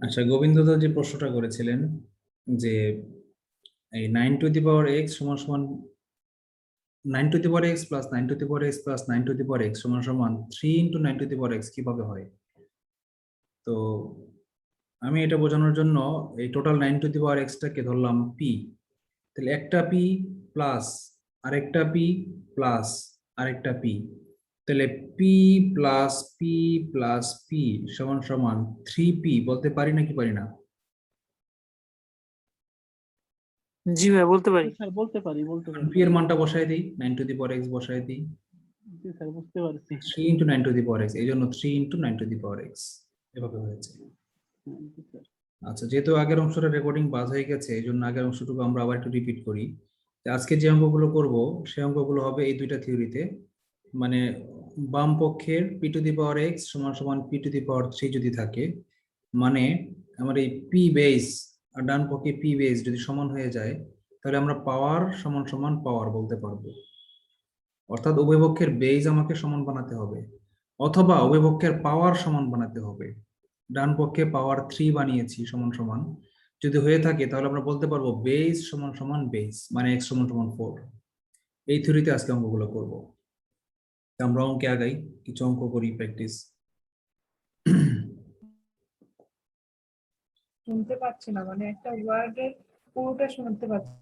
আচ্ছা, গোবিন্দদা যে প্রশ্নটা করেছিলেন যে এই 9 টু দি পাওয়ার এক্স সমান সমান 9 two the power x plus 9 two the power x plus 9 two the power x সমান সমান 3 into 9 two the power x কিভাবে হয়। তো আমি এটা বোঝানোর জন্য এই টোটাল 9 টু দি পাওয়ার এক্সটাকে ধরলাম পি। তাহলে একটা পি প্লাস আরেকটা পি প্লাস আরেকটা পি, তাহলে P plus P plus P সমান সমান 3p বলতে পারি নাকি পারি না? জি ভাই বলতে পারি। স্যার বলতে পারি পি এর মানটা বসাই দিই, 9 টু দি পাওয়ার এক্স বসাই দিই, জি স্যার বুঝতে পারছি 3 into 9 two the power x, এই জন্য 3 into 9 two the power x এভাবে হয়েছে। জি স্যার আচ্ছা, যেহেতু আগের অংশটা রেকর্ডিং বাদ হয়ে গেছে এই জন্য আগের অংশটুকু আমরা আবার একটু রিপিট করি। তো আজকে যে অঙ্কগুলো করব সেই অঙ্কগুলো হবে এই দুইটা থিওরিতে, মানে বাম পক্ষের p two the power x সমান সমান p টু দি পাওয়ার 3 যদি থাকে, মানে আমার এই পি বেস আর ডান পক্ষে পি বেস যদি সমান হয়ে যায়, তাহলে আমরা পাওয়ার সমান সমান পাওয়ার বলতে পারবো। অর্থাৎ উভয় পক্ষের বেজ আমাকে সমান বানাতে হবে, অথবা উভয় পক্ষের পাওয়ার সমান বানাতে হবে। ডান পক্ষে পাওয়ার 3 বানিয়েছি সমান সমান, যদি হয়ে থাকে তাহলে আমরা বলতে পারবো বেজ সমান সমান বেজ, মানে এক্স সমান সমান 4। এই থিওরিতে আজকে অঙ্কগুলো করবো। তা আমরা অঙ্কে আগাই, কিছু অঙ্ক করি প্র্যাকটিস। শুনতে পাচ্ছি না, মানে একটা ওয়ার্ডের পুরোটা শুনতে পাচ্ছি।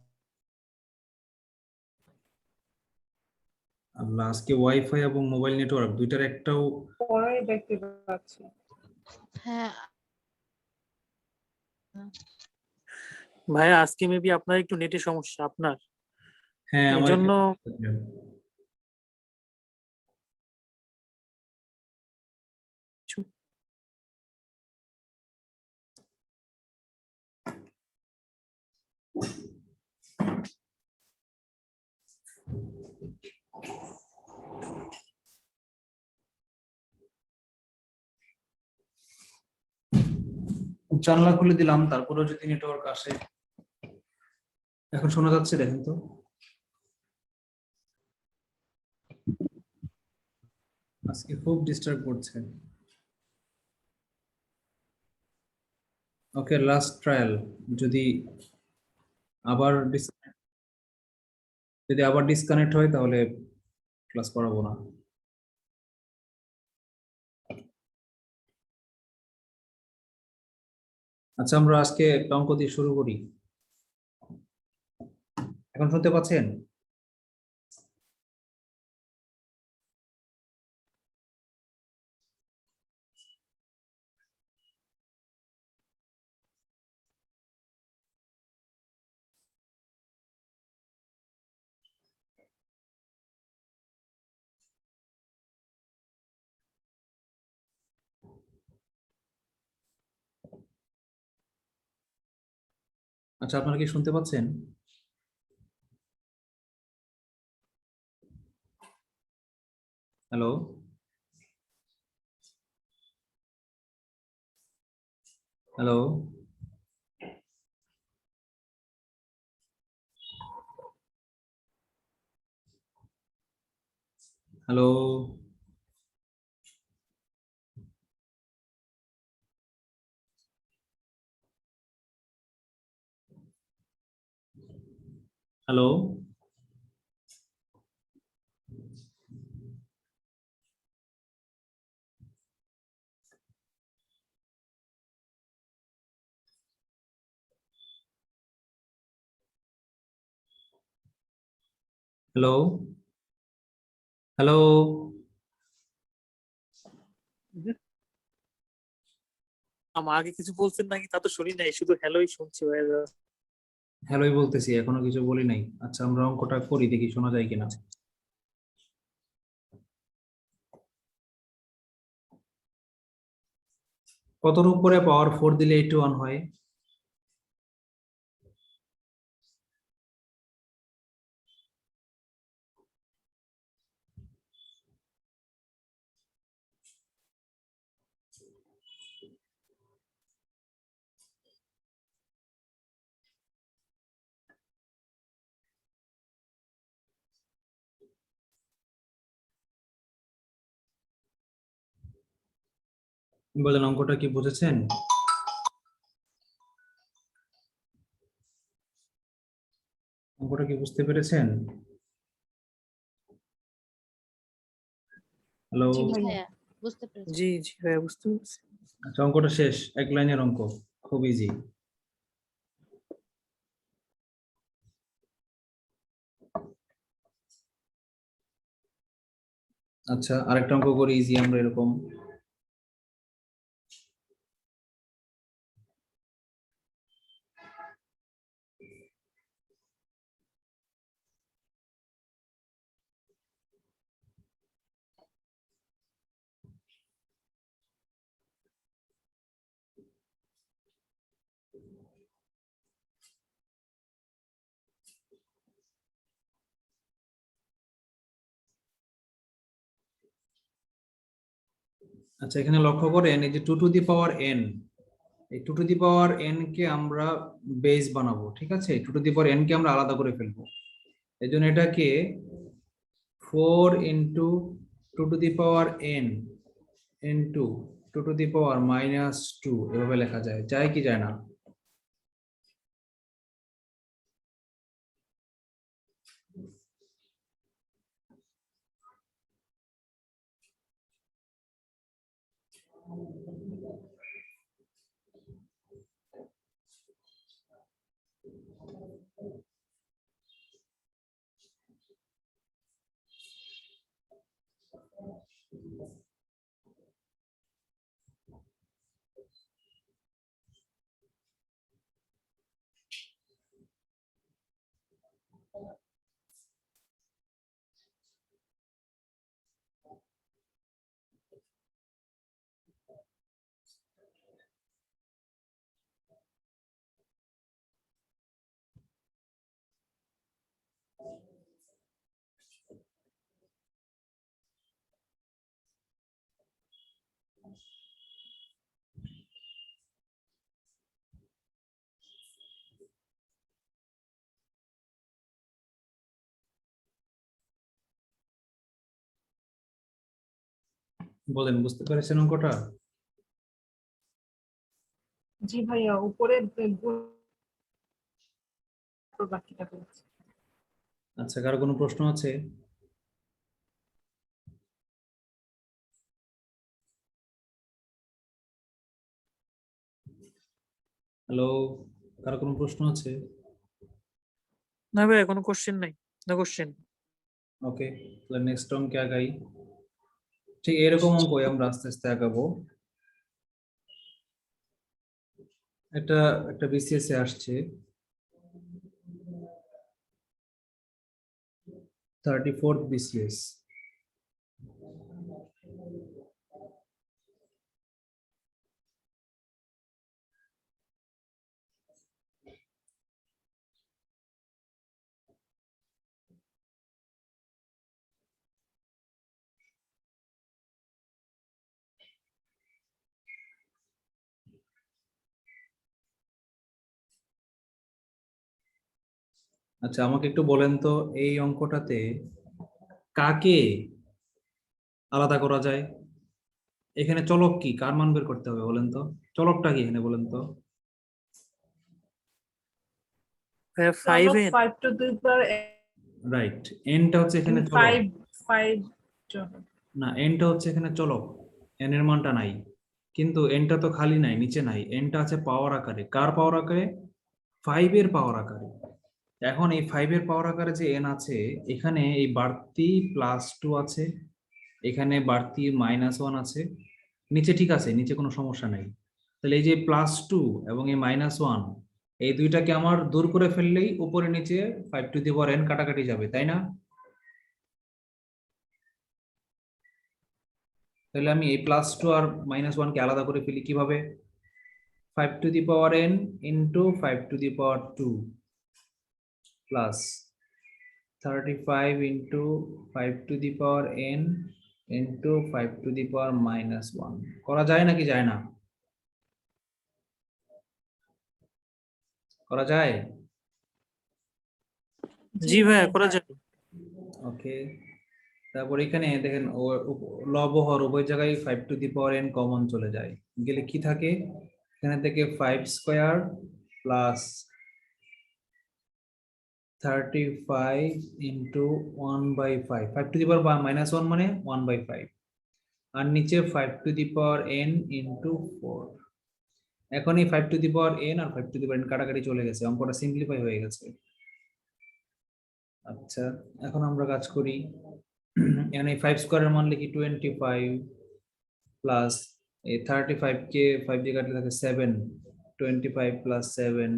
আল্লাহ, আজকে ওয়াইফাই এবং মোবাইল নেটওয়ার্ক দুইটার একটাও পরে দেখতে পাচ্ছি। হ্যাঁ ভাইয়া আজকে মেবি আপনার একটু নেটের সমস্যা আপনার, হ্যাঁ এই আমার জন্য জানলা খুলে দিলাম, তারপরেও যদি নেটওয়ার্ক আসে। এখন শোনা যাচ্ছে? দেখেন তো, আজকে খুব ডিস্টার্ব করছে। ওকে, লাস্ট ট্রায়াল। যদি আবার ডিসকানেক্ট হয় তাহলে ক্লাস করাবো না। আচ্ছা, আমরা আজকে একটা অঙ্ক দিয়ে শুরু করি। এখন শুনতে পাচ্ছেন? আচ্ছা, আপনারা কি শুনতে পাচ্ছেন? Hello, hello, hello, hello, hello, hello, আমার আগে কিছু বলছেন নাকি তা তো শুনি নাই, শুধু হ্যালোই শুনছি ভাইয়া। হ্যালোই বলতেছি, এখনো কিছু বলি নাই। আচ্ছা, আমরা অঙ্কটা করি, দেখি শোনা যায় কিনা। কতর উপরে পাওয়ার 4 দিলে 81 হয়? বলেন, অঙ্কটা কি বুঝেছেন? অঙ্কটা কি বুঝতে পেরেছেন? হ্যালো। জি ভাইয়া। ভাইয়া বুঝতে পেরেছি। জি জি ভাইয়া বুঝতে পারছি। আচ্ছা, অঙ্কটা শেষ, এক লাইনের অঙ্ক, খুব ইজি। আচ্ছা, আরেকটা অঙ্ক করি ইজি আমরা এরকম। আচ্ছা, এখানে লক্ষ্য করেন এই যে 2 টু দি পাওয়ার n, এই 2 টু দি পাওয়ার n কে আমরা বেস বানাবো, ঠিক আছে? 2 টু দি পাওয়ার n কে আমরা আলাদা করে ফেলবো। এই জন্য এটাকে 4 into 2 to the power n into 2 to the power -2 এভাবে লেখা যায়, যায় কি যায় না? বলেন, বুঝতে পেরেছেন অঙ্কটা? জি ভাইয়া, উপরে বাকিটা করেছি। আচ্ছা, কারো কোনো প্রশ্ন আছে? হ্যালো, কারো কোনো প্রশ্ন আছে? না ভাইয়া কোনো কোশ্চেন নাই, নো কোশ্চেন। ওকে, তাহলে নেক্সট অঙ্কে আগাই। ঠিক এরকম অঙ্কই আমরা আস্তে আস্তে আগাবো। এটা একটা বিসিএস এ আসছে 34th বিসিএস। আচ্ছা, আমাকে একটু বলেন তো এই অঙ্কটাতে কাকে আলাদা করা যায়? এখানে চলক কি, কার মান বের করতে হবে বলেন তো? চলকটা কি এখানে বলেন তো? ভাইয়া চলো 5n। 5 to the power right, এনটা হচ্ছে এখানে চলক। 5 চলো। না, এনটা হচ্ছে এখানে চলক, এন এর মানটা নাই, কিন্তু এনটা তো খালি নাই, নিচে নাই, এনটা আছে পাওয়ার আকারে। কার পাওয়ার আকারে? 5 এর পাওয়ার আকারে। এখন এই 5 এর পাওয়ার আকারে যে এন আছে, এখানে এই বাড়তি +2 আছে, এখানে বাড়তি -1 আছে, নিচে ঠিক আছে, নিচে কোনো সমস্যা নাই। তাহলে এই যে +2 এবং এই -1, এই দুইটাকে আমার দূর করে ফেললেই উপরে নিচে 5 টু দি পাওয়ার n কাটাকাটি যাবে, তাই না? তাহলে আমি এই +2 আর -1 কে আলাদা করে ফেলি কিভাবে? 5 to the power n into 5 to the power 2 plus 35 into 5 to the power n into 5 to the power -1। করা যায় নাকি যায় না? করা যায়? জি ভাইয়া করা যায়। ওকে, তারপর এখানে দেখেন লব হর উভয় জায়গায় 5 to the power n common চলে যায়, গেলে কি থাকে? এখানে থেকে 5 square plus 35 into 1/5, 5 to the power -1 মানে 1/5, আর নিচে 5 to the power n into 4। এখন এই 5 to the power n R 5 to the power n কাটাকাটি চলে গেছে, অঙ্কটা সিম্পলিফাই হয়ে গেছে। আচ্ছা, এখন আমরা কাজ করি। এখানে 5 স্কয়ারের মান লিখি 25 প্লাস এই 35 কে 5 দিয়ে কাটলে থাকে 7, 25 প্লাস 7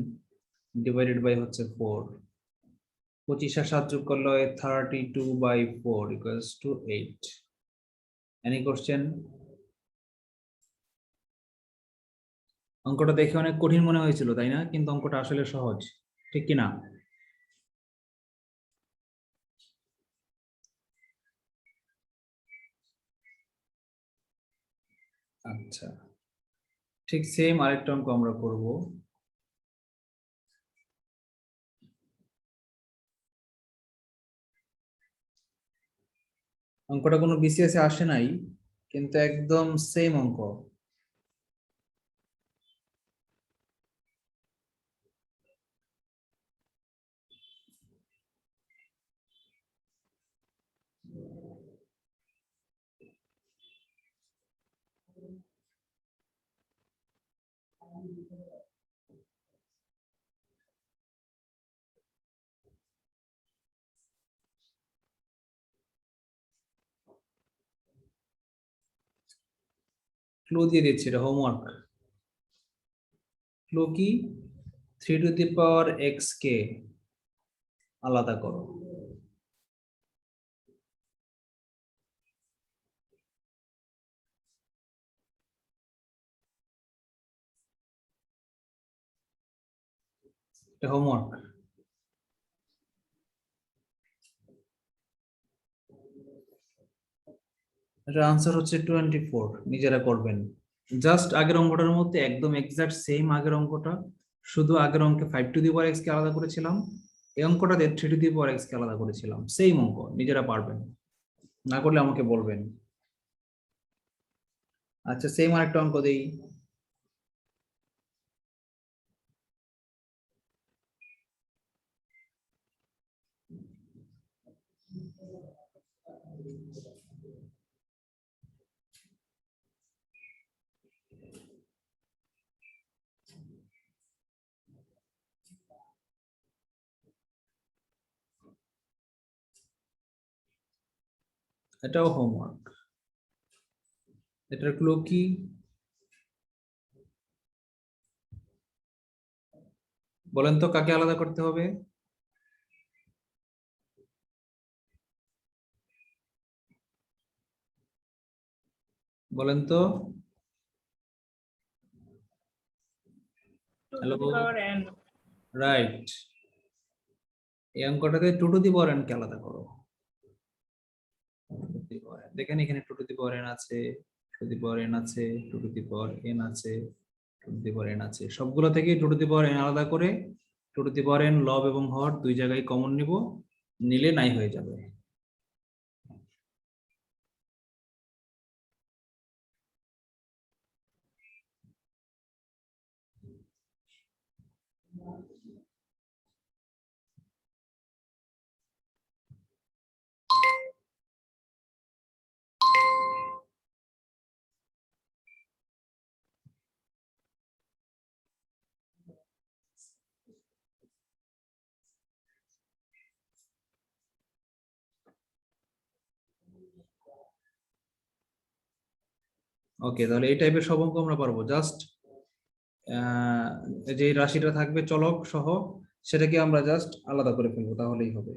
ডিভাইডেড বাই হচ্ছে 4। 25 আর 7 যোগ করলে হয় 32/4 ইকুয়ালস টু 8। Any question? অঙ্কটা দেখে অনেক কঠিন মনে হয়েছিল তাই না, কিন্তু অঙ্কটা আসলে সহজ, ঠিক কি না? আচ্ছা, ঠিক সেম আরেকটা অঙ্ক আমরা করব। অঙ্কটা কোনো বিসিএস এ আসে নাই, কিন্তু একদম সেম অঙ্ক। ক্লু দিয়ে দিচ্ছি, এটা হোমওয়ার্ক। ক্লু কি? 3 টু দি পাওয়ার এক্স কে আলাদা করো। এটা হোমওয়ার্ক। এটার আনসার হচ্ছে 24, নিজেরা করবেন। জাস্ট আগের অঙ্কটার মধ্যে একদম এক্সাক্ট সেম আগের অঙ্কটা, শুধু আগের অঙ্কে 5 টু দি পাওয়ার এক্স কে আলাদা করেছিলাম, এই অঙ্কটাতে 3 টু দি পাওয়ার এক্স কে আলাদা করেছিলাম। সেম অঙ্ক, নিজেরা পারবেন, না করলে আমাকে বলবেন। আচ্ছা, সেম আরেকটা অঙ্ক দেই। এটাও হোমওয়ার্ক। এটার ক্লু কি? বলেন তো কাকে আলাদা করতে হবে? বলেন তো। 2 to hello, the power n। Right. এই অঙ্কটাতে 2 টু দি পাওয়ার n কে আলাদা করো। 2 to the power n, দেখেন এখানে 2 টু দি পাওয়ার n আছে, 2 টু দি পাওয়ার n আছে, 2 টু দি পাওয়ার n আছে, 2 টু দি পাওয়ার n আছে। সবগুলো থেকে 2 টু দি পাওয়ার n আলাদা করে 2 টু দি পাওয়ার n লব এবং হর দুই জায়গায় কমন নিব, নিলে নাই হয়ে যাবে। ওকে, তাহলে এই টাইপের সব অঙ্ক আমরা পারবো। জাস্ট যে রাশিটা থাকবে চলক সহ, সেটাকে আমরা জাস্ট আলাদা করে ফেলবো, তাহলেই হবে।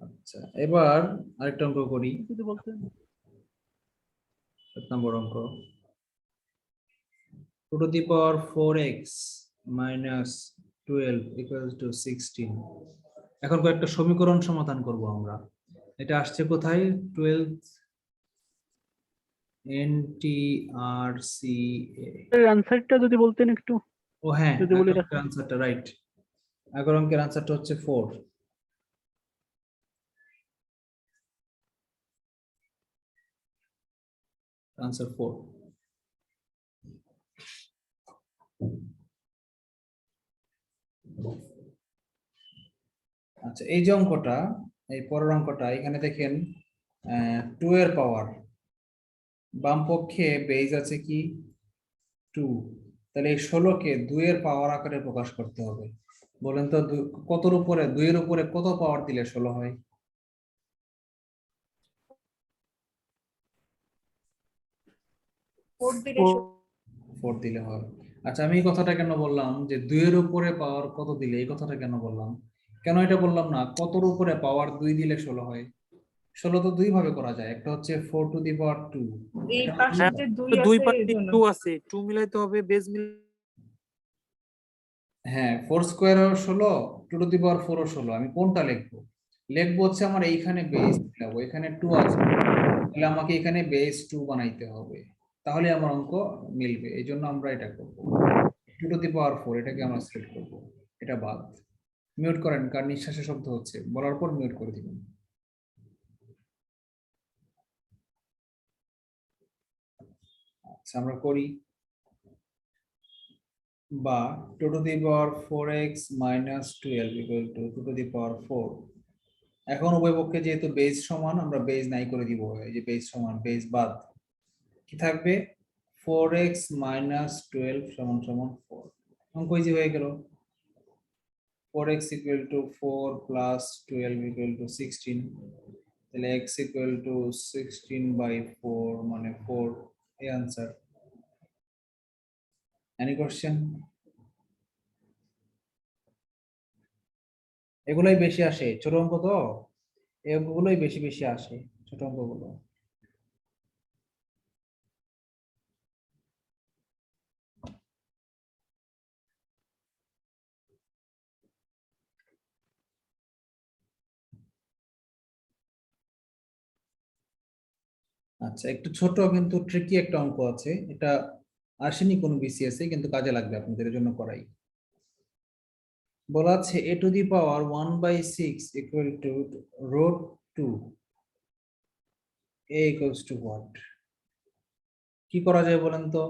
আচ্ছা, এবার আরেকটা অঙ্ক করি। যদি বলতেন 7 নম্বর অঙ্ক। 2 to the power 4x minus 12 equals to 16। এখন কয়েকটা সমীকরণ সমাধান করব আমরা। এটা আসছে কোথায়? 12 NTRCA। এর আনসারটা যদি বলতেন একটু, ও হ্যাঁ, যদি বলে রাখেন। আনসারটা রাইট। আগের অঙ্কের আনসারটা হচ্ছে 4। আনসার 4। আচ্ছা, এই যে অঙ্কটা, এই পরের অঙ্কটা, এখানে দেখেন 2 এর পাওয়ার, বাম পক্ষে বেজ আছে কি 2, তাহলে এই 16কে 2 এর পাওয়ার আকারে প্রকাশ করতে হবে। বলেন তো কতর উপরে, 2 এর উপরে কত পাওয়ার দিলে 16 হয়? 4 দিলে 4 দিলে হয়। আচ্ছা, আমি এই কথাটা কেন বললাম যে 2 এর উপরে পাওয়ার কত দিলে, এই কথাটা কেন বললাম? কেন এটা বললাম না কতর উপরে পাওয়ার 2 দিলে 16 হয়? 16 তো দুই ভাবে করা যায়, একটা হচ্ছে 4 টু দি পাওয়ার 2, এই পাশে যে 2 দুই আছে পাশে এই জন্য। 2 আছে, 2 মিলাইতে হবে, বেজ মিল। হ্যাঁ, 4 স্কোয়ার 16, 2 টু দি পাওয়ার 4 ও 16, আমি কোনটা লিখবো? লিখবো হচ্ছে আমার এইখানে বেস মিলাবো, এখানে 2 আছে, তাহলে আমাকে এখানে বেস 2 বানাইতে হবে, তাহলে আমার অঙ্ক মিলবে। এই জন্য আমরা এটা করবো 2 টু দি পাওয়ার 4, এটাকে আমরা সিলেক্ট করবো, এটা বাদ। মিউট করেন, কার নিঃশ্বাসের শব্দ হচ্ছে, বলার পর মিউট করে দিবেন। আচ্ছা, আমরা করি। বা 2 to the power 4x minus 12 equal to 2 to the power 4। এখন উভয় পক্ষে যেহেতু বেজ সমান, আমরা বেজ নাই করে দিব, এই যে বেজ সমান, বেজ বাদ, কি থাকবে 4x মাইনাস 12 সমান সমান 4। অঙ্ক ইজি হয়ে গেল। 4x equal to 4 plus 12 equal two 16, তাহলে x ইকুয়াল টু 16/4 মানে 4, এই आंसर। Any question? এগুলাই বেশি আসে, ছোট অঙ্ক তো, এই অঙ্কগুলোই বেশি বেশি আসে, ছোট অঙ্কগুলো। আচ্ছা, একটু ছোট কিন্তু ট্রিকি একটা অঙ্ক আছে, এটা আসেনি কোনো বিসিএস এ, কিন্তু কাজে লাগবে আপনাদের, জন্য করাই। বলা আছে a to the power 1/6 equal to root 2, a equals to what? কি করা যায় বলেন তো?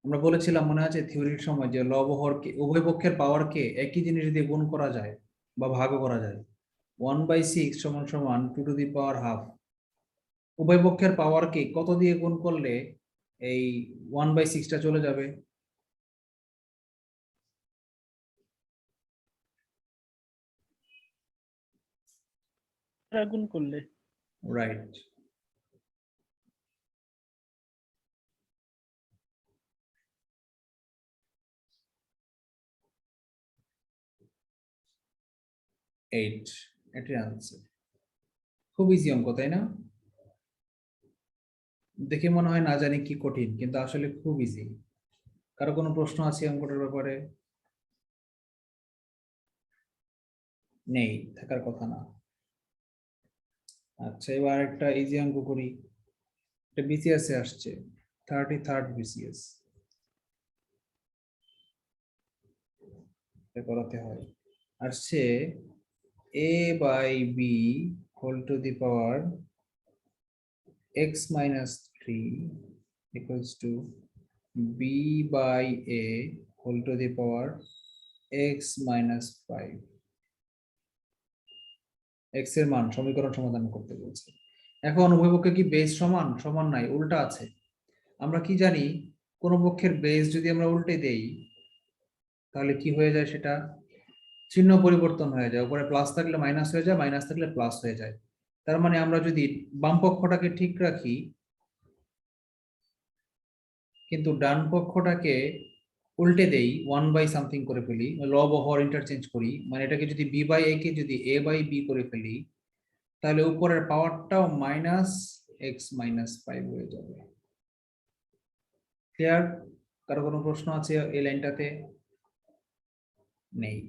আমরা বলেছিলাম মনে আছে থিওরির সময় যে লব হরকে, উভয় পক্ষের পাওয়ারকে একই জিনিস দিয়ে গুণ করা যায় বা ভাগও করা যায়। 1/6 সমান সমান 2 টু দি পাওয়ার হাফ। উভয় পক্ষের পাওয়ারকে কত দিয়ে গুণ করলে এই 1/6টা চলে যাবে? গুণ করলে। রাইট। এইট, এটার আনসার। খুব ইজি অঙ্ক, তাই না? দেখে মনে হয় না জানি কি কঠিন, কিন্তু আসলে খুব ইজি। কারো কোনো প্রশ্ন আছে অঙ্কটার ব্যাপারে? নেই, থাকার কথা না। আচ্ছা, এবার একটা ইজি অঙ্ক করি, এটা বিসিএস এ আসছে, 33rd বিসিএস, এটা করাতে হয়। আসছে a by b whole to the power x minus 3 equals to b by a whole to the power x minus 5। x এর মান সমীকরণ সমাধান করতে বলছে। এখন উভয় পক্ষে কি বেস সমান? সমান নাই, উল্টা আছে। আমরা কি জানি, কোন পক্ষের বেস যদি আমরা উল্টে দেই তাহলে কি হয়ে যায়, সেটা চিহ্ন পরিবর্তন হয়ে যায়, উপরে প্লাস থাকলে মাইনাস হয়ে যায়, মাইনাস থাকলে প্লাস হয়ে যায়। তার মানে আমরা যদি বাম পক্ষটাকে ঠিক রাখি কিন্তু ডান পক্ষটাকে উল্টে দেই, 1/সামথিং করে ফেলি, লব ও হর ইন্টারচেঞ্জ করি, মানে এটাকে যদি বি বাই এ কে যদি a বাই বি করে ফেলি, তাহলে উপরের পাওয়ারটাও মাইনাস এক্স মাইনাস 5 হয়ে যাবে। ক্লিয়ার? কারো কোনো প্রশ্ন আছে এই লাইনটাতে? নেই।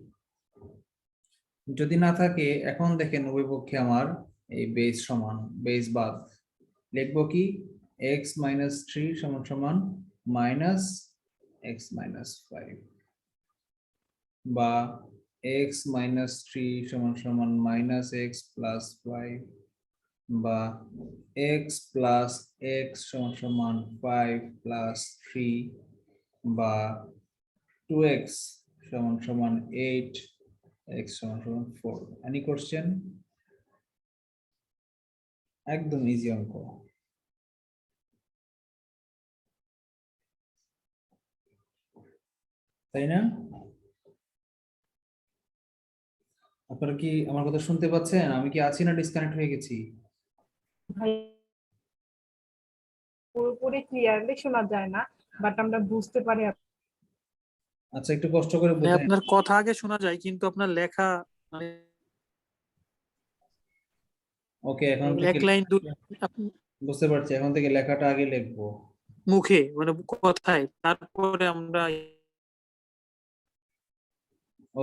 যদি না থাকে, এখন দেখেন উভয় পক্ষে আমার এই বেস সমান, বেস বাদ, লিখবো কি x মাইনাস 3 সমান সমান মাইনাস এক্স মাইনাস 5, বা x মাইনাস 3 সমান সমান মাইনাস এক্স প্লাস 5, বা x প্লাস এক্স সমান সমান 5 প্লাস 3, বা 2x সমান সমান 8 x সমান 4। Any question? একদম ইজি অঙ্ক, তাই না? আপনারা কি আমার কথা শুনতে পাচ্ছেন? আমি কি আছি না ডিসকানেক্ট হয়ে গেছি? ভাই পুরোপুরি ক্লিয়ারলি শোনা যায় না, বাট আমরা বুঝতে পারি আচ্ছা, একটু কষ্ট করে মানে বোঝেন। আপনার কথা আগে শোনা যায় কিন্তু আপনার লেখা মানে ওকে, এখন থেকে এক লাইন বুঝতে পারছি, এখন থেকে লেখাটা আগে লিখবো। মুখে মানে কথায়, তারপরে আমরা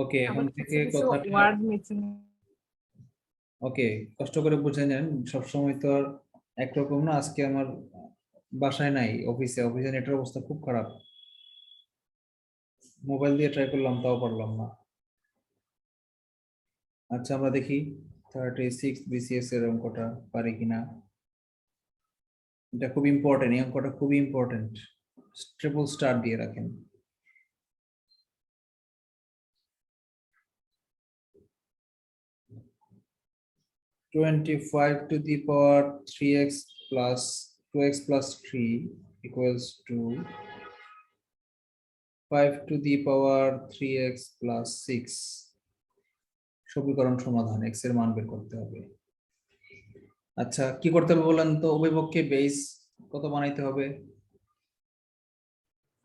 ওকে, এখন আমাদের থেকে কিছু কিছু কথাটা ওয়ার্ড মিসিং। ওকে, কষ্ট করে বুঝে নেন। সবসময় তো আর একরকম না। আজকে আমার বাসায় নাই, অফিসে নেটের অবস্থা খুব খারাপ। মোবাইল দিয়ে ট্রাই করলাম, তাও পারলাম না। আচ্ছা, আমরা দেখি 36 বিসিএস এর অঙ্কটা পারি কিনা। এটা খুব ইম্পর্টেন্ট, এই অঙ্কটা খুবই ইম্পর্টেন্ট। ট্রিপল স্টার দিয়ে রাখেন। (25 to the power 3x plus 2x plus 3 equals to 5 to the power 3x plus 6. সমীকরণ সমাধান, x এর মান বের করতে হবে। আচ্ছা, কি করতে হবে বলেন তো? উভয়পক্ষে বেস কত বানাইতে হবে?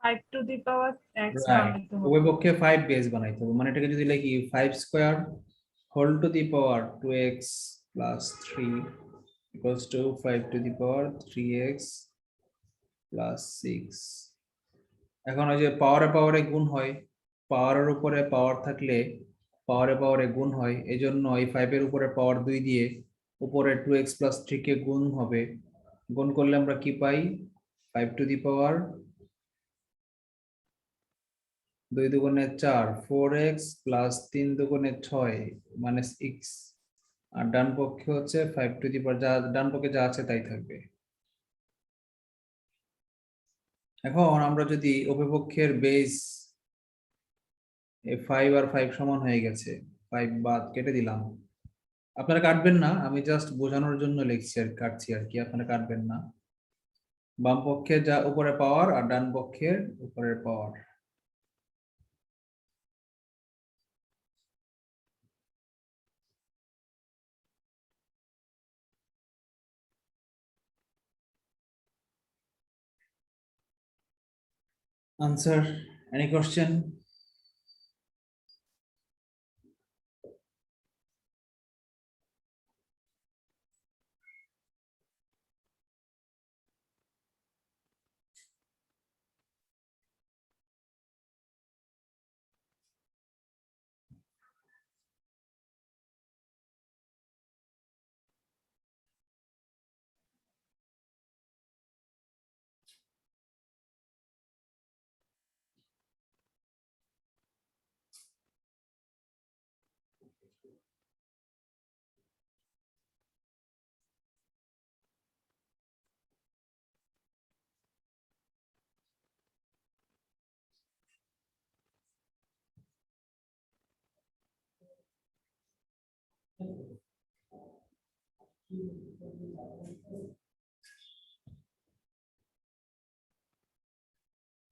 5 to the power x right, বানাইতে হবে। উভয়পক্ষে 5 বেস বানাইতে হবে। মানে এটাকে যদি লিখি 5 square whole to the power 2x plus 3 equals to 5 to the power 3x plus 6। এখন ওই যে পাওয়ারে পাওয়ারে গুণ হয়, পাওয়ারের উপরে পাওয়ার থাকলে পাওয়ারে পাওয়ারে গুণ হয়, এই জন্য এই 5 এর উপরে পাওয়ার 2 দিয়ে উপরে 2x plus 3 কে গুণ হবে। গুণ করলে আমরা কি পাই? 5 to the power 2 দুগুণে 4, 4x plus 3 দুগুণে 6 মানে 6। আর ডান পক্ষে হচ্ছে 5 to the power, যা ডান পক্ষে যা আছে তাই থাকবে। এখন আমরা যদি উভয়পক্ষের বেস, এই 5 আর 5 সমান হয়ে গেছে, 5 বাদ কেটে দিলাম। আপনারা কাটবেন না, আমি জাস্ট বোঝানোর জন্য লিখছি আর কাটছি আর কি, আপনারা কাটবেন না। বাম পক্ষে যা উপরে পাওয়ার আর ডান পক্ষের উপরের পাওয়ার। Answer, any question?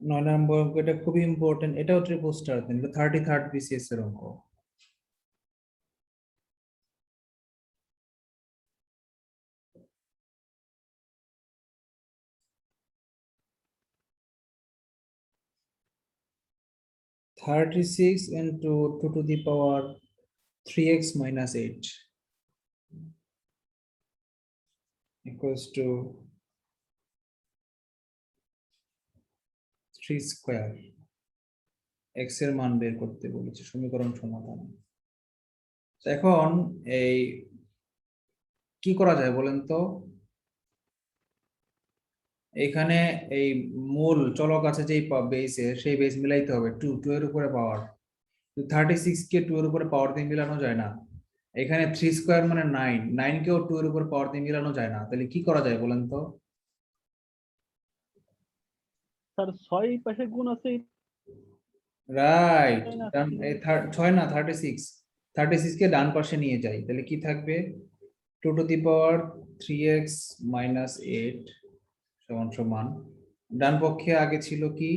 নয় নম্বর অঙ্ক, এটা খুবই ইম্পর্টেন্ট, এটাও ট্রিপল স্টার দেন, এটা 33rd বিসিএস এর অঙ্ক। (36 into 2 to the power 3x minus 8 equals to 3 square. x এর মান বের করতে বলেছে, সমীকরণ সমাধান। এখন এই কি করা যায় বলেন তো? এখানে এই মূল চলক আছে যেই বেসে, সেই বেস মিলাইতে হবে। 2 এর উপরে পাওয়ার, 36 কে 2 এর উপরে পাওয়ার দিয়ে মিলানো যায় না। এখানে 3 স্কয়ার মানে 9, 9 কেও 2 এর উপর পাওয়ার দিয়ে মিলানো যায় না। তাহলে কি করা যায় বলেন তো? স্যার 6 পাশে গুণ আছে রাইট, তাই না? 6 না 36। 36 কে ডান পাশে নিয়ে যাই, তাহলে কি থাকবে? 2 to the power 3x minus 8 সমান সমান, ডান পক্ষে আগে ছিল কি?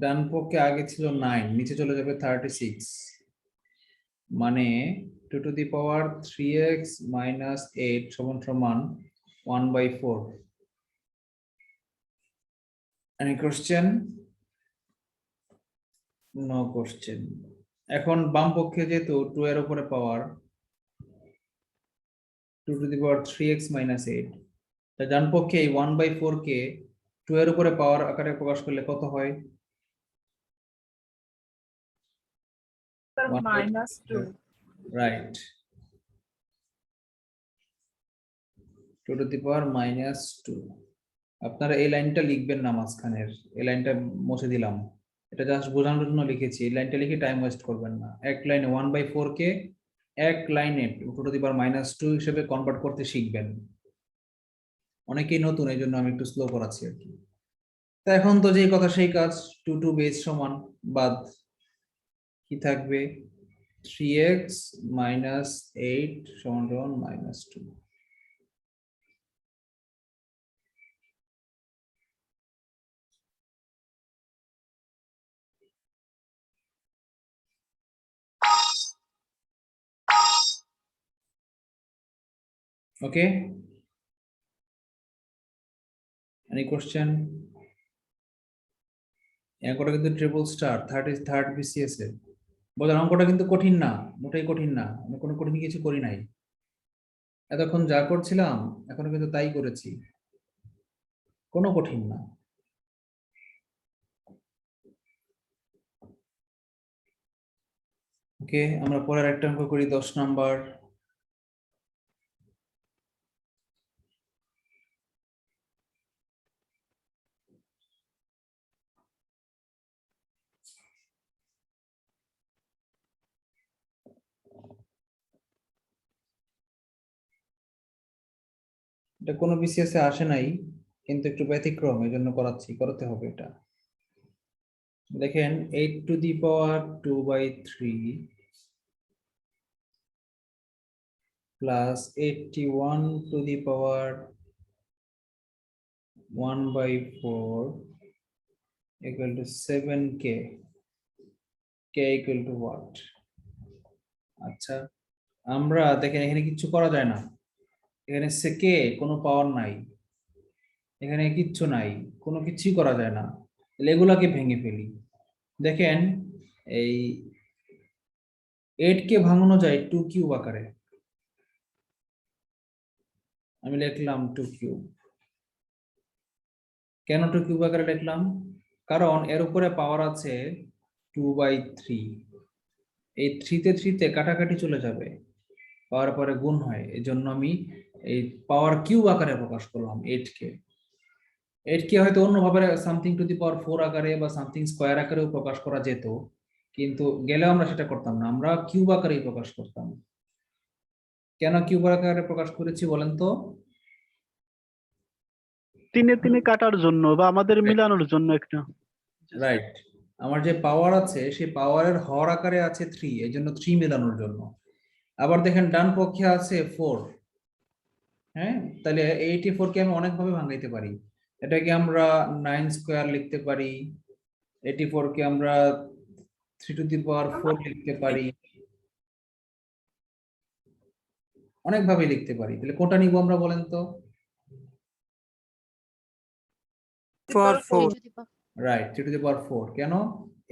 ডান পক্ষে আগে ছিল 9, নিচে চলে যাবে 36, মানে 2 to the power 3x minus 8 সমান সমান 1/4। Any question? No question. এখন বাম পক্ষে যেহেতু 2 এর উপরে পাওয়ার 2 to the power 3x minus 8, তা ডান পক্ষে এই 1/4 কে 2 এর উপরে পাওয়ার আকারে প্রকাশ করলে কত হয়? Sir 1/4 -2 right, 2 to the power -2। আপনারা এই লাইনটা লিখবেন না, মাঝখানের এই লাইনটা মুছে দিলাম, এটা জাস্ট বোঝানোর জন্য লিখেছি। এই লাইনটা লিখে টাইম ওয়েস্ট করবেন না। এক লাইনে 1/4 কে এক লাইনে 2 টু দি পাওয়ার -2 হিসেবে কনভার্ট করতে শিখবেন। অনেকেই নতুন, এই জন্য আমি একটু স্লো করাচ্ছি আর কি। তা এখন তো যেই কথা সেই কাজ, 2 টু বেস সমান বাদ কি থাকবে? 3x মাইনাস 8 সমান সমান -2। ওকে, এনি কোশ্চেন? অঙ্কটা কিন্তু ট্রিপল স্টার, থার্ড বিসিএস এর। বলেন অঙ্কটা কিন্তু কঠিন না, মোটেই কঠিন না, আমি কোনো কঠিন কিছু করি নাই। এতক্ষণ যা করছিলাম এখনো কিন্তু তাই করেছি, কোনো কঠিন না। ওকে, আমরা পরের একটা অঙ্ক করি, 10 নাম্বার। এটা কোনো বিসিএস এ আসে নাই, কিন্তু একটু ব্যতিক্রম, এই জন্য করাচ্ছি, করতে হবে এটা। দেখেন 8 two the power 2/3 plus 81 two the power 1/4 equal to 7k, k equal to what? আচ্ছা, আমরা দেখেন এখানে কিছু করা যায় না, এখানে কে কোনো পাওয়ার নাই, এখানে কিচ্ছু নাই, কোনো কিছুই করা যায় না, তাহলে এগুলাকে ভেঙে ফেলি। দেখেন এই 8 কে ভাঙানো যায় 2 কিউব আকারে, আমি লিখলাম 2 কিউব। কেন 2 কিউব আকারে লিখলাম? কারণ এর উপরে পাওয়ার আছে 2/3, এই 3 তে কাটাকাটি চলে যাবে, পাওয়ার পরে গুণ হয়, এই জন্য আমি এই পাওয়ার কিউব আকারে প্রকাশ করলাম 8 কে। 8 কে হয়তো অন্যভাবে সামথিং টু দি পাওয়ার 4 আকারে বা সামথিং স্কয়ার আকারেও প্রকাশ করা যেত, কিন্তু গেলেও আমরা সেটা করতাম না, আমরা কিউব আকারেই প্রকাশ করতাম। কেন কিউব আকারে প্রকাশ করেছি বলেন তো? তিনে তিনে কাটার জন্য বা আমাদের মিলানোর জন্য একটা। রাইট, আমার যে পাওয়ার আছে সেই পাওয়ারের হর আকারে আছে 3, এই জন্য 3 মেলানোর জন্য। আবার দেখেন ডান পক্ষে আছে 4, হ্যাঁ, তাহলে 84 কে আমি অনেক ভাবে ভাঙাইতে পারি। এটাকে আমরা 9 স্কয়ার লিখতে পারি, 84 কে আমরা 3 টু দি পাওয়ার 4 লিখতে পারি, অনেক ভাবে লিখতে পারি। তাহলে কোনটা নিব আমরা বলেন তো? For four right, 3 to the power 4। কেন?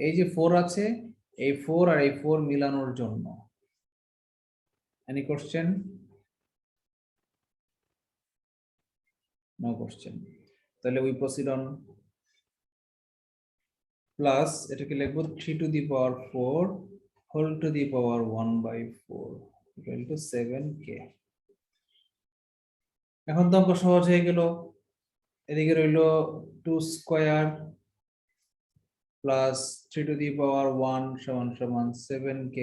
এই যে 4 আছে, এই 4 আর এই 4 মিলানোর জন্য। Any question? No question. তাহলে উই প্রসিড অন। প্লাস এটাকে লিখবো 3 to the power 4 whole to the power 1/4 equal to 7k। এখন তো অঙ্ক সহজ হয়ে গেল। এদিকে রইলো 2 square plus 3 to the power 1 সমান সমান 7k,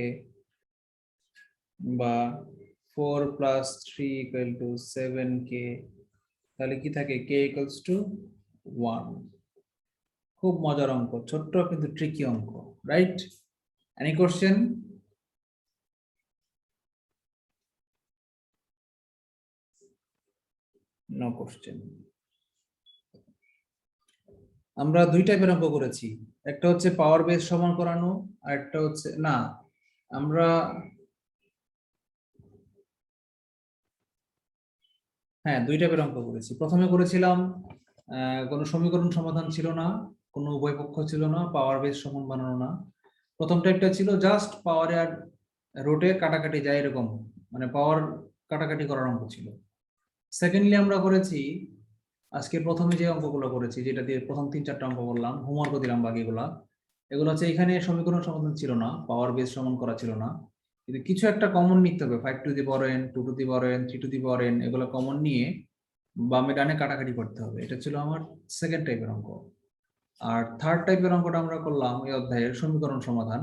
বা 4 প্লাস 3 ইকুয়াল টু 7k। তাহলে কি থাকে? k equals to 1। খুব মজার অঙ্ক, ছোট্ট কিন্তু ট্রিকি অঙ্ক, right? Any question? No question. আমরা দুই টাইপের অঙ্ক করেছি, একটা হচ্ছে পাওয়ার বেস সমান করানো, আর একটা হচ্ছে না, আমরা হ্যাঁ দুই টাইপের অঙ্ক করেছি। প্রথমে করেছিলাম কোনো সমীকরণ সমাধান ছিল না, কোনো উভয় পক্ষ ছিল না, পাওয়ার বেস সমান বানানো না। প্রথম টাইপটা ছিল জাস্ট পাওয়ারে আর রোটে কাটাকাটি যায় এরকম, মানে পাওয়ার কাটাকাটি করার অঙ্ক ছিল। সেকেন্ডলি আমরা করেছি আজকে প্রথমে যে অঙ্কগুলো করেছি, যেটা দিয়ে প্রথম 3-4টা অঙ্ক করলাম, হোমওয়ার্ক দিলাম বাকিগুলা, এগুলো হচ্ছে এখানে সমীকরণ সমাধান ছিল না, পাওয়ার বেস সমান করা ছিল না, কিন্তু কিছু একটা কমন নিতে হবে, 5 to the power n, 2 to the power n, 3 to the power n, এগুলো কমন নিয়ে বামে ডানে কাটাকাটি করতে হবে। এটা ছিল আমার সেকেন্ড টাইপের অঙ্ক। আর থার্ড টাইপের অঙ্কটা আমরা করলাম এই অধ্যায়ের সমীকরণ সমাধান।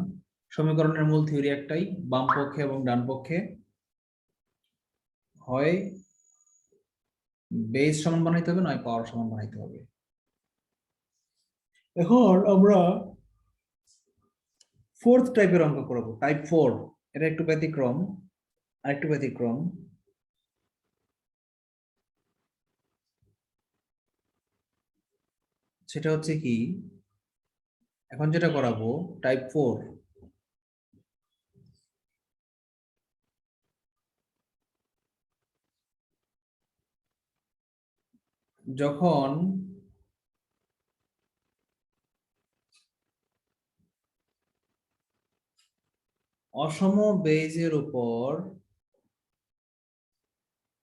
সমীকরণের মূল থিওরি একটাই, বাম পক্ষে এবং ডান পক্ষে হয় বেস সমান বানাইতে হবে, নয় পাওয়ার সমান বানাইতে হবে। এখন আমরা ফোর্থ টাইপের অঙ্ক করব, টাইপ 4। এটা একটু ব্যতিক্রম, আরেকটু ব্যতিক্রম। সেটা হচ্ছে কি, এখন যেটা করাবো টাইপ 4, যখন অসম বেজের উপর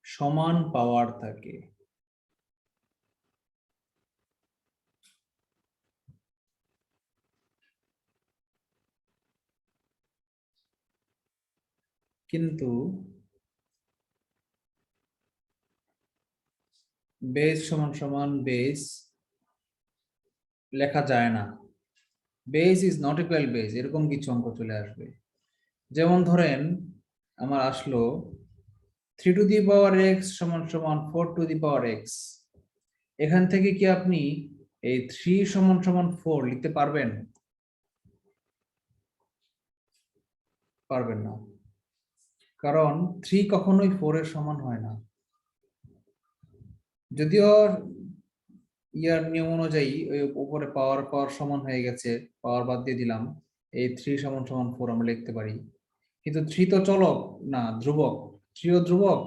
সমান পাওয়ার থাকে, কিন্তু বেজ সমান সমান বেজ লেখা যায় না, base is not equal base, এরকম কিছু অঙ্ক চলে আসবে। যেমন ধরেন আমার আসলো 3 টু দি পাওয়ার x সমান সমান 4 টু দি পাওয়ার x, এখান থেকে কি আপনি এই 3 সমান সমান 4 লিখতে পারবেন? পারবেন না, কারণ 3 কখনোই 4 এর সমান হয় না। যদিও ইয়ার নিয়ম অনুযায়ী ওই উপরে পাওয়ার পাওয়ার সমান হয়ে গেছে, পাওয়ার বাদ দিয়ে দিলাম, এই 3 সমান সমান 4 আমরা লিখতে পারি, কিন্তু 3 তো চলক না, ধ্রুবক। 3 ও ধ্রুবক,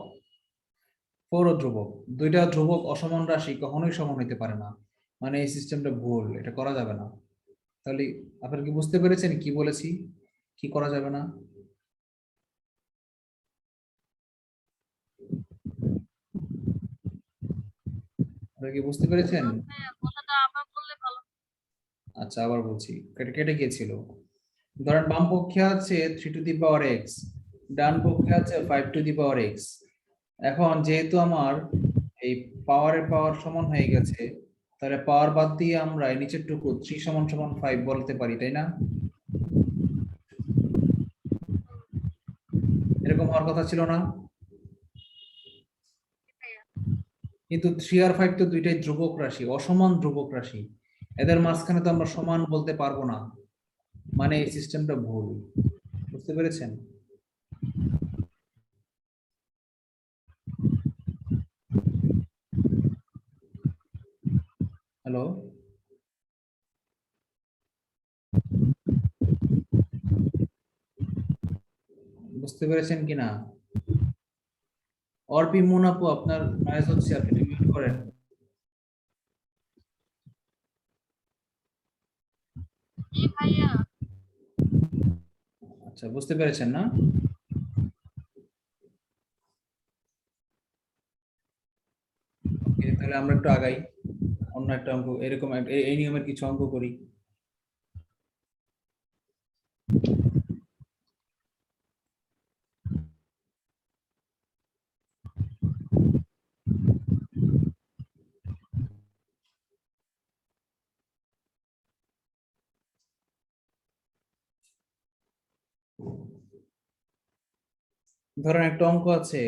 4 ও ধ্রুবক, দুইটা ধ্রুবক অসমান রাশি কখনোই সমান হইতে পারে না, মানে এই সিস্টেমটা ভুল, এটা করা যাবে না। তাহলে আপনারা কি বুঝতে পেরেছেন কি বলেছি, কি করা যাবে না? আপনারা কি বুঝতে পেরেছেন? আচ্ছা আবার বলছি, কেটে কেটে গিয়েছিল। ধরেন বাম পক্ষে আছে 3 টু দি পাওয়ার x, ডান পক্ষে আছে 5 টু দি পাওয়ার x। এখন যেহেতু আমার এই পাওয়ারের পাওয়ার সমান হয়ে গেছে, তাহলে পাওয়ার বাদ দিয়ে আমরা এই নিচের টুকু 3 সমান সমান 5 বলতে পারি, তাই না? এরকম হওয়ার কথা ছিল না? কিন্তু 3 আর 5 তো দুইটাই ধ্রুবক রাশি, অসমান ধ্রুবক রাশি, এদের মাঝখানে তো আমরা সমান বলতে পারবো না, মানে এই সিস্টেমটা ভুল। বুঝতে পেরেছেন? হ্যালো, বুঝতে পেরেছেন কিনা? অর্পি মুনাপু, আপনার নয়েজ হচ্ছে, আপনি একটু মিউট করেন। আচ্ছা, বুঝতে পেরেছেন না? ওকে, তাহলে আমরা একটু আগাই, অন্য একটা অঙ্ক এরকম এই নিয়মের কিছু অঙ্ক করি। ধরেন একটা অঙ্ক আছে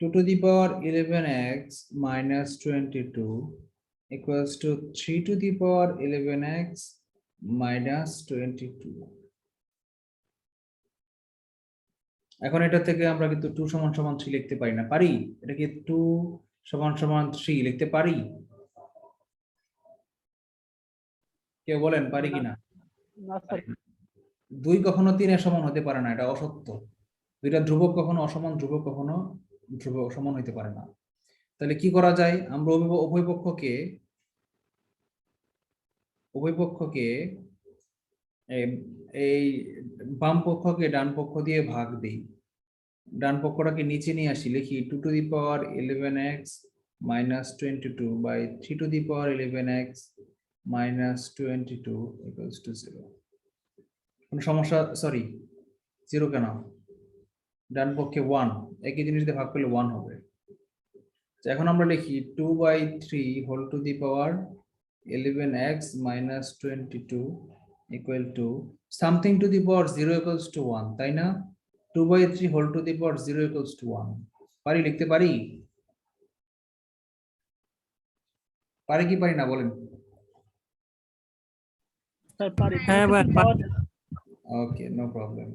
2 to the power 11x minus 22 equals to 3 to the power 11x minus 22. এখন এটা থেকে আমরা কিন্তু 2 সমান সমান 3 লিখতে পারি না, পারি? এটা কি 2 সমান সমান 3 লিখতে পারি? কেউ বলেন পারি কিনা? না স্যার, 2 কখনো 3 এর সমান হতে পারে না, এটা অসত্য। দুইটা ধ্রুবক কখনো অসমান, ধ্রুবক কখনো ধ্রুবক সমান হতে পারে না। তাহলে কি করা যায়? আমরা উভয় পক্ষকে এই বাম পক্ষকে ডান পক্ষ দিয়ে ভাগ দিই। ডান পক্ষটাকে নিচে নিয়ে আসি, লিখি 2 to the power 11x minus 22 by 3 to the power 11x minus 22 equals to 0. কোনো সমস্যা? সরি, 0 কেন? ডান পক্ষে 1, একই জিনিস দিয়ে ভাগ করলে 1 হবে। এখন আমরা লিখি 2 by 3 whole to the power 11x minus 22 equal to something to the power 0 equals to 1, তাই না? 2 by 3 whole to the power 0 equals to 1. পারি, লিখতে পারি? পারি কি পারি না বলেন? স্যার পারি। হ্যাঁ ভাই, ওকে, নো প্রবলেম।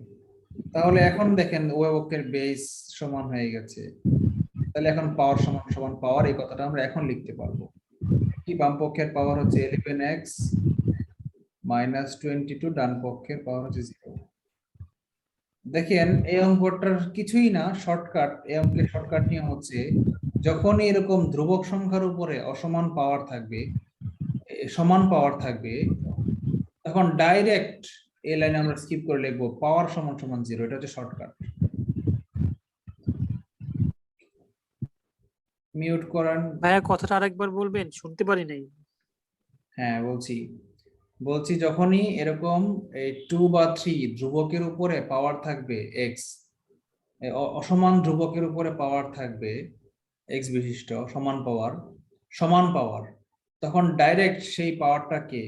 তাহলে এখন দেখেন উভয় পক্ষের বেস সমান হয়ে গেছে, তাহলে এখন পাওয়ার সমান সমান পাওয়ার, এই কথাটা আমরা এখন লিখতে পারবো। কি, বাম পক্ষের পাওয়ার হচ্ছে 11x minus 22, ডান পক্ষের পাওয়ার হচ্ছে 0। দেখেন এই অঙ্কটার কিছুই না, শর্টকাট। এই অঙ্কের শর্টকাট নিয়ম হচ্ছে, যখনই এরকম ধ্রুবক সংখ্যার উপরে অসমান পাওয়ার থাকবে, সমান পাওয়ার থাকবে, তখন ডাইরেক্ট এই লাইনে আমরা স্কিপ করে লিখবো পাওয়ার সমান সমান 0। এটা হচ্ছে শর্টকাট। মিউট করেন ভাইয়া কথাটা আরেকবার বলবেন, শুনতে পারি নাই। হ্যাঁ বলছি যখনই এরকম এই 2 বা 3 ধ্রুবকের উপরে পাওয়ার থাকবে x, অসমান ধ্রুবকের উপরে পাওয়ার থাকবে x বিশিষ্ট সমান পাওয়ার, তখন ডাইরেক্ট সেই পাওয়ারটাকে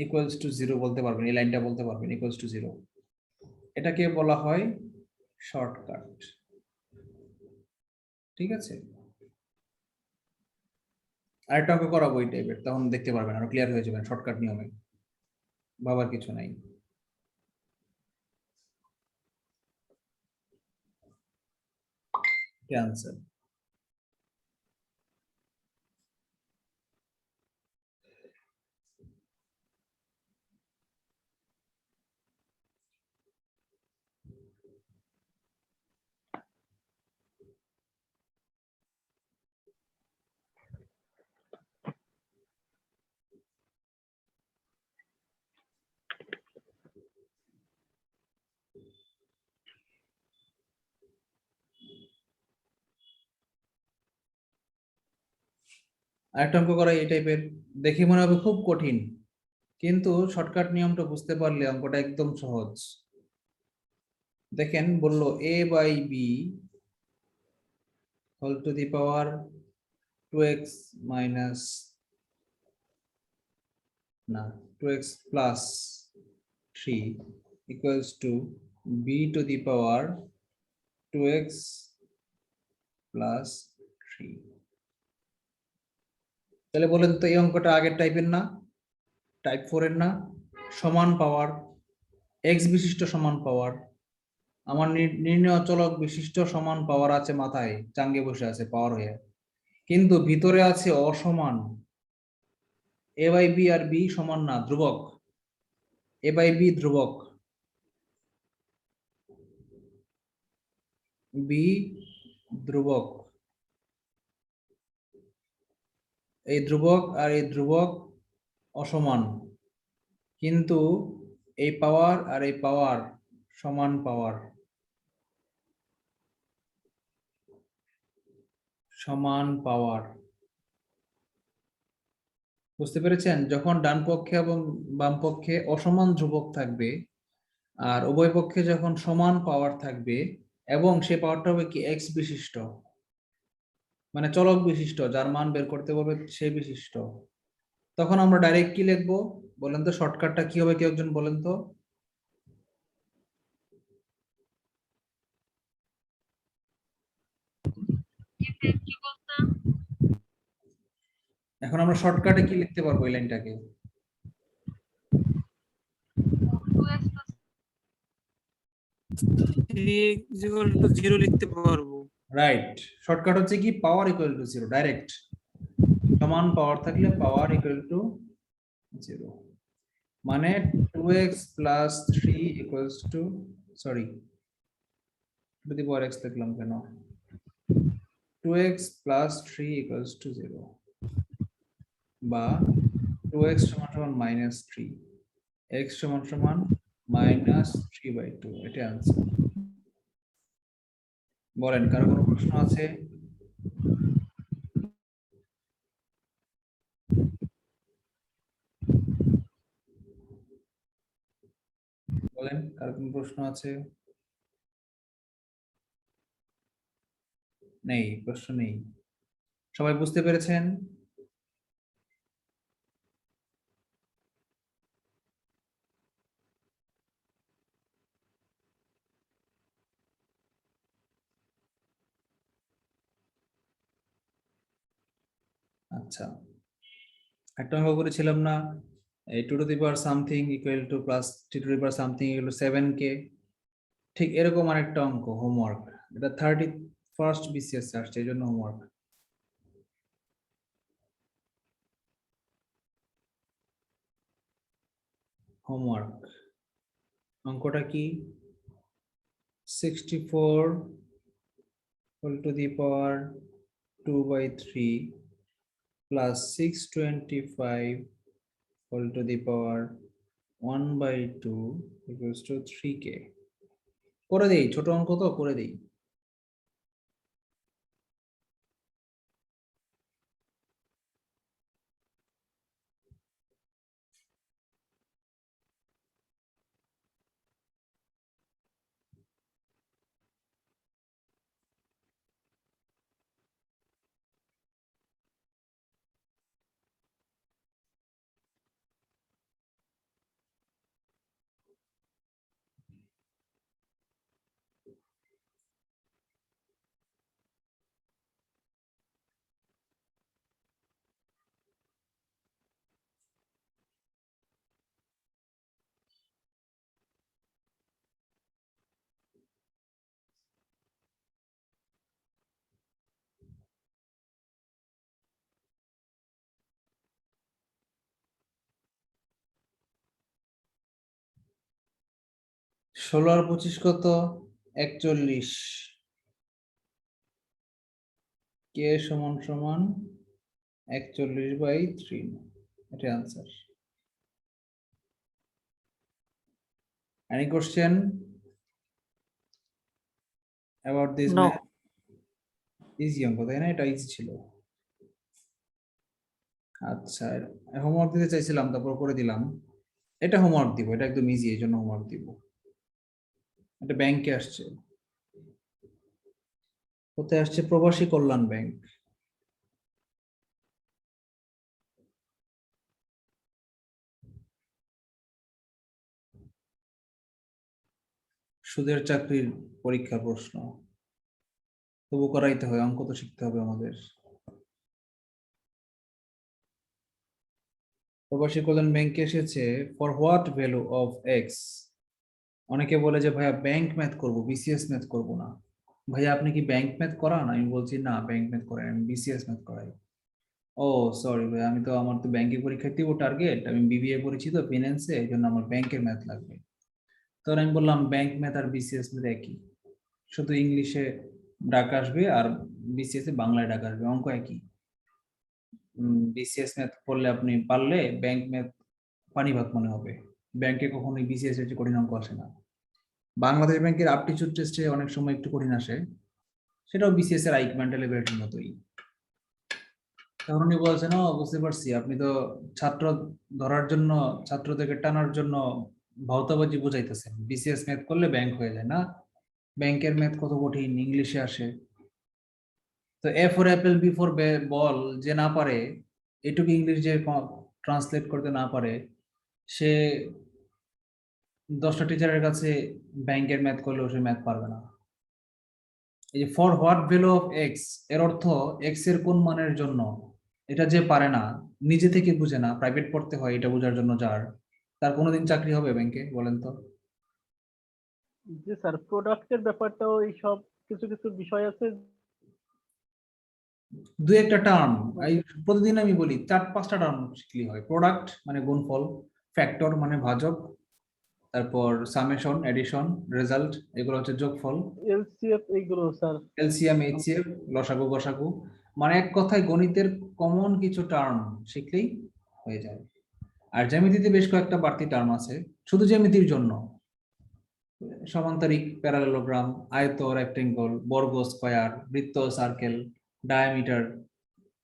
ইকুয়ালস টু 0 বলতে পারবেন, এই লাইনটা বলতে পারবেন ইকুয়ালস টু 0। এটাকে বলা হয় শর্টকাট। ঠিক আছে, আরেকটা অঙ্ক করাবো এই টাইপের, তখন দেখতে পারবেন, আরো ক্লিয়ার হয়ে যাবেন শর্টকাট নিয়মে, ভাবার কিছু নাই। ক্যান্সার। আরেকটা অঙ্ক করা এই টাইপের, দেখে মনে হবে খুব কঠিন, কিন্তু শর্টকাট নিয়মটা বুঝতে পারলে অঙ্কটা একদম সহজ। দেখেন বললো a by b whole to the power 2x minus 2x plus 3 equals to b to the power 2x plus 3। তাহলে বলেন তো এই অঙ্কটা আগের টাইপের না? টাইপ 4 এর না? সমান পাওয়ার, x বিশিষ্ট সমান পাওয়ার, আমার নির্ণয় চলক বিশিষ্ট সমান পাওয়ার আছে, মাথায় চাঙ্গে বসে আছে পাওয়ার হয়ে, কিন্তু ভিতরে আছে অসমান। a বাই b আর b সমান না, ধ্রুবক। a বাই b ধ্রুবক, b ধ্রুবক। এই ধ্রুবক আর এই ধ্রুবক অসমান, কিন্তু এই পাওয়ার আর এই পাওয়ার সমান পাওয়ার, সমান পাওয়ার। বুঝতে পেরেছেন? যখন ডান পক্ষে এবং বাম পক্ষে অসমান ধ্রুবক থাকবে, আর উভয় পক্ষে যখন সমান পাওয়ার থাকবে, এবং সে পাওয়ারটা হবে কি এক্স বিশিষ্ট, মানে চলক বিশিষ্ট, যার মান বের করতে বলবে সে বিশিষ্ট, তখন আমরা ডাইরেক্ট কি লিখবো বলেন তো? শর্টকাটটা কি হবে, কেউ একজন বলেন তো? এখন আমরা শর্টকাটে কি লিখতে পারবো এই লাইনটাকে? 0 লিখতে পারবো। রাইট, শর্টকাট হচ্ছে কি পাওয়ার ইকুয়াল টু 0, ডাইরেক্ট। সমান পাওয়ার থাকলে পাওয়ার ইকুয়াল টু 0, মানে 2x plus 3 equals to, sorry, two the power x লিখলাম কেন? 2x plus 3 equals to 0, বা 2x সমান সমান minus 3, x সমান সমান minus 3/2, এটা आंसर। বলেন, কারো কোনো প্রশ্ন আছে? বলেন, কারো কোনো প্রশ্ন আছে? নেই, প্রশ্ন নেই। সবাই বুঝতে পেরেছেন? আচ্ছা, একটা অঙ্ক করেছিলাম না, এই 2 to the power something equal to plus 3 to the power something equal to 7k। ঠিক এরকম আরেকটা অঙ্ক, হোমওয়ার্ক, এটা 31st BCS আসছে, এই জন্য হোমওয়ার্ক। হোমওয়ার্ক অঙ্কটা কি? 64 whole to the power 2/3 plus 625 whole to the power 1/2 equals to 3k। করে দেই, ছোট অঙ্ক তো, করে দেই। ষোলো আর 25 কত? 41। কে সমান সমান 41/3, এটা answer. Any question about this No. math? Easy অঙ্ক, তাই না? এটা ইজি ছিল। আচ্ছা, হোমওয়ার্ক দিতে চাইছিলাম, তারপর করে দিলাম। এটা হোমওয়ার্ক দিব, এটা একদম ইজি, এই জন্য হোমওয়ার্ক দিব। এটা ব্যাংকে আসছে। কোথায় আসছে? প্রবাসী কল্যাণ ব্যাংক। সুদের চাকরির পরীক্ষার প্রশ্ন, তবু করাইতে হয়, অঙ্ক তো শিখতে হবে আমাদের। প্রবাসী কল্যাণ ব্যাংকে এসেছে for what value of x. অনেকে বলে যে ভাইয়া ব্যাংক ম্যাথ করব, বিসিএস ম্যাথ করব না। ভাইয়া আপনি কি ব্যাংক ম্যাথ করান? আমি বলছি না, ব্যাংক ম্যাথ করাই, আমি বিসিএস ম্যাথ করাই। ও সরি ভাই, আমি তো, আমার তো ব্যাংকের পরীক্ষা দিব টার্গেট, আমি বিবিএ পড়েছি তো ফিনান্সে, এই জন্য আমার ব্যাংকের ম্যাথ লাগবে। তখন আমি বললাম ব্যাংক ম্যাথ আর বিসিএস ম্যাথ একই, শুধু ইংলিশে ডাক আসবে আর বিসিএস এ বাংলায় ডাক আসবে, অঙ্ক একই। বিসিএস ম্যাথ করলে আপনি পারলে ব্যাংক ম্যাথ পানি ভাত মনে হবে। ব্যাংকে কখনোই বিসিএস এর চেয়ে কঠিন অঙ্ক আসে না। বাংলাদেশ ব্যাংকের আপটিটিউড টেস্টে অনেক সময় একটু কঠিন আসে, সেটাও বিসিএস এর আইকমেন্টাল লেভেলের মতোই। তখন উনি বলছেন, ও বুঝতে পারছি, আপনি তো ছাত্র ধরার জন্য, ছাত্রদেরকে টানার জন্য ভৌতবাজি বুঝাইতেছেন, বিসিএস ম্যাথ করলে ব্যাংক হয়ে যায় না, ব্যাংকের ম্যাথ কত কঠিন, ইংলিশে আসে। তো A for apple, B for ball যে না পারে, এটুকু ইংলিশ যে ট্রান্সলেট করতে না পারে, সে 10টা টিচারের কাছে ব্যাংকের ম্যাথ করলেও সে ম্যাথ পারবে না। এই যে for what value of x, এর অর্থ এক্স এর কোন মানের জন্য এটা যে পারে না, নিজে থেকে বুঝে না, প্রাইভেট পড়তে হয় এটা বোঝার জন্য যার, তার কোনোদিন চাকরি হবে ব্যাংকে বলেন তো? যে স্যার প্রোডাক্টের ব্যাপারটাও এই সব কিছু কিছু বিষয় আছে। দু একটা টার্ম এই প্রতিদিন আমি বলি 4-5টা টার্ম শিখলেই হয়। প্রোডাক্ট মানে গুণফল, ফ্যাক্টর মানে ভাজক, তারপর সামেশন, এডিশন, রেজাল্ট, এগুলো হচ্ছে যোগফল, এলসিএফ এইগুলো স্যার। এলসিএম, এইচসিএফ, লসাগু, গসাগু, মানে এক কথায় গণিতের কমন কিছু টার্ম শিখলেই হয়ে যায়। আর জ্যামিতিতে বেশ কয়েকটা বাড়তি টার্ম আছে শুধু জ্যামিতির জন্য। সমান্তরিক, প্যারালেলোগ্রাম, আয়ত, রেক্টেঙ্গল, বর্গ, স্কয়ার, বৃত্ত, সার্কেল, ডায়ামিটার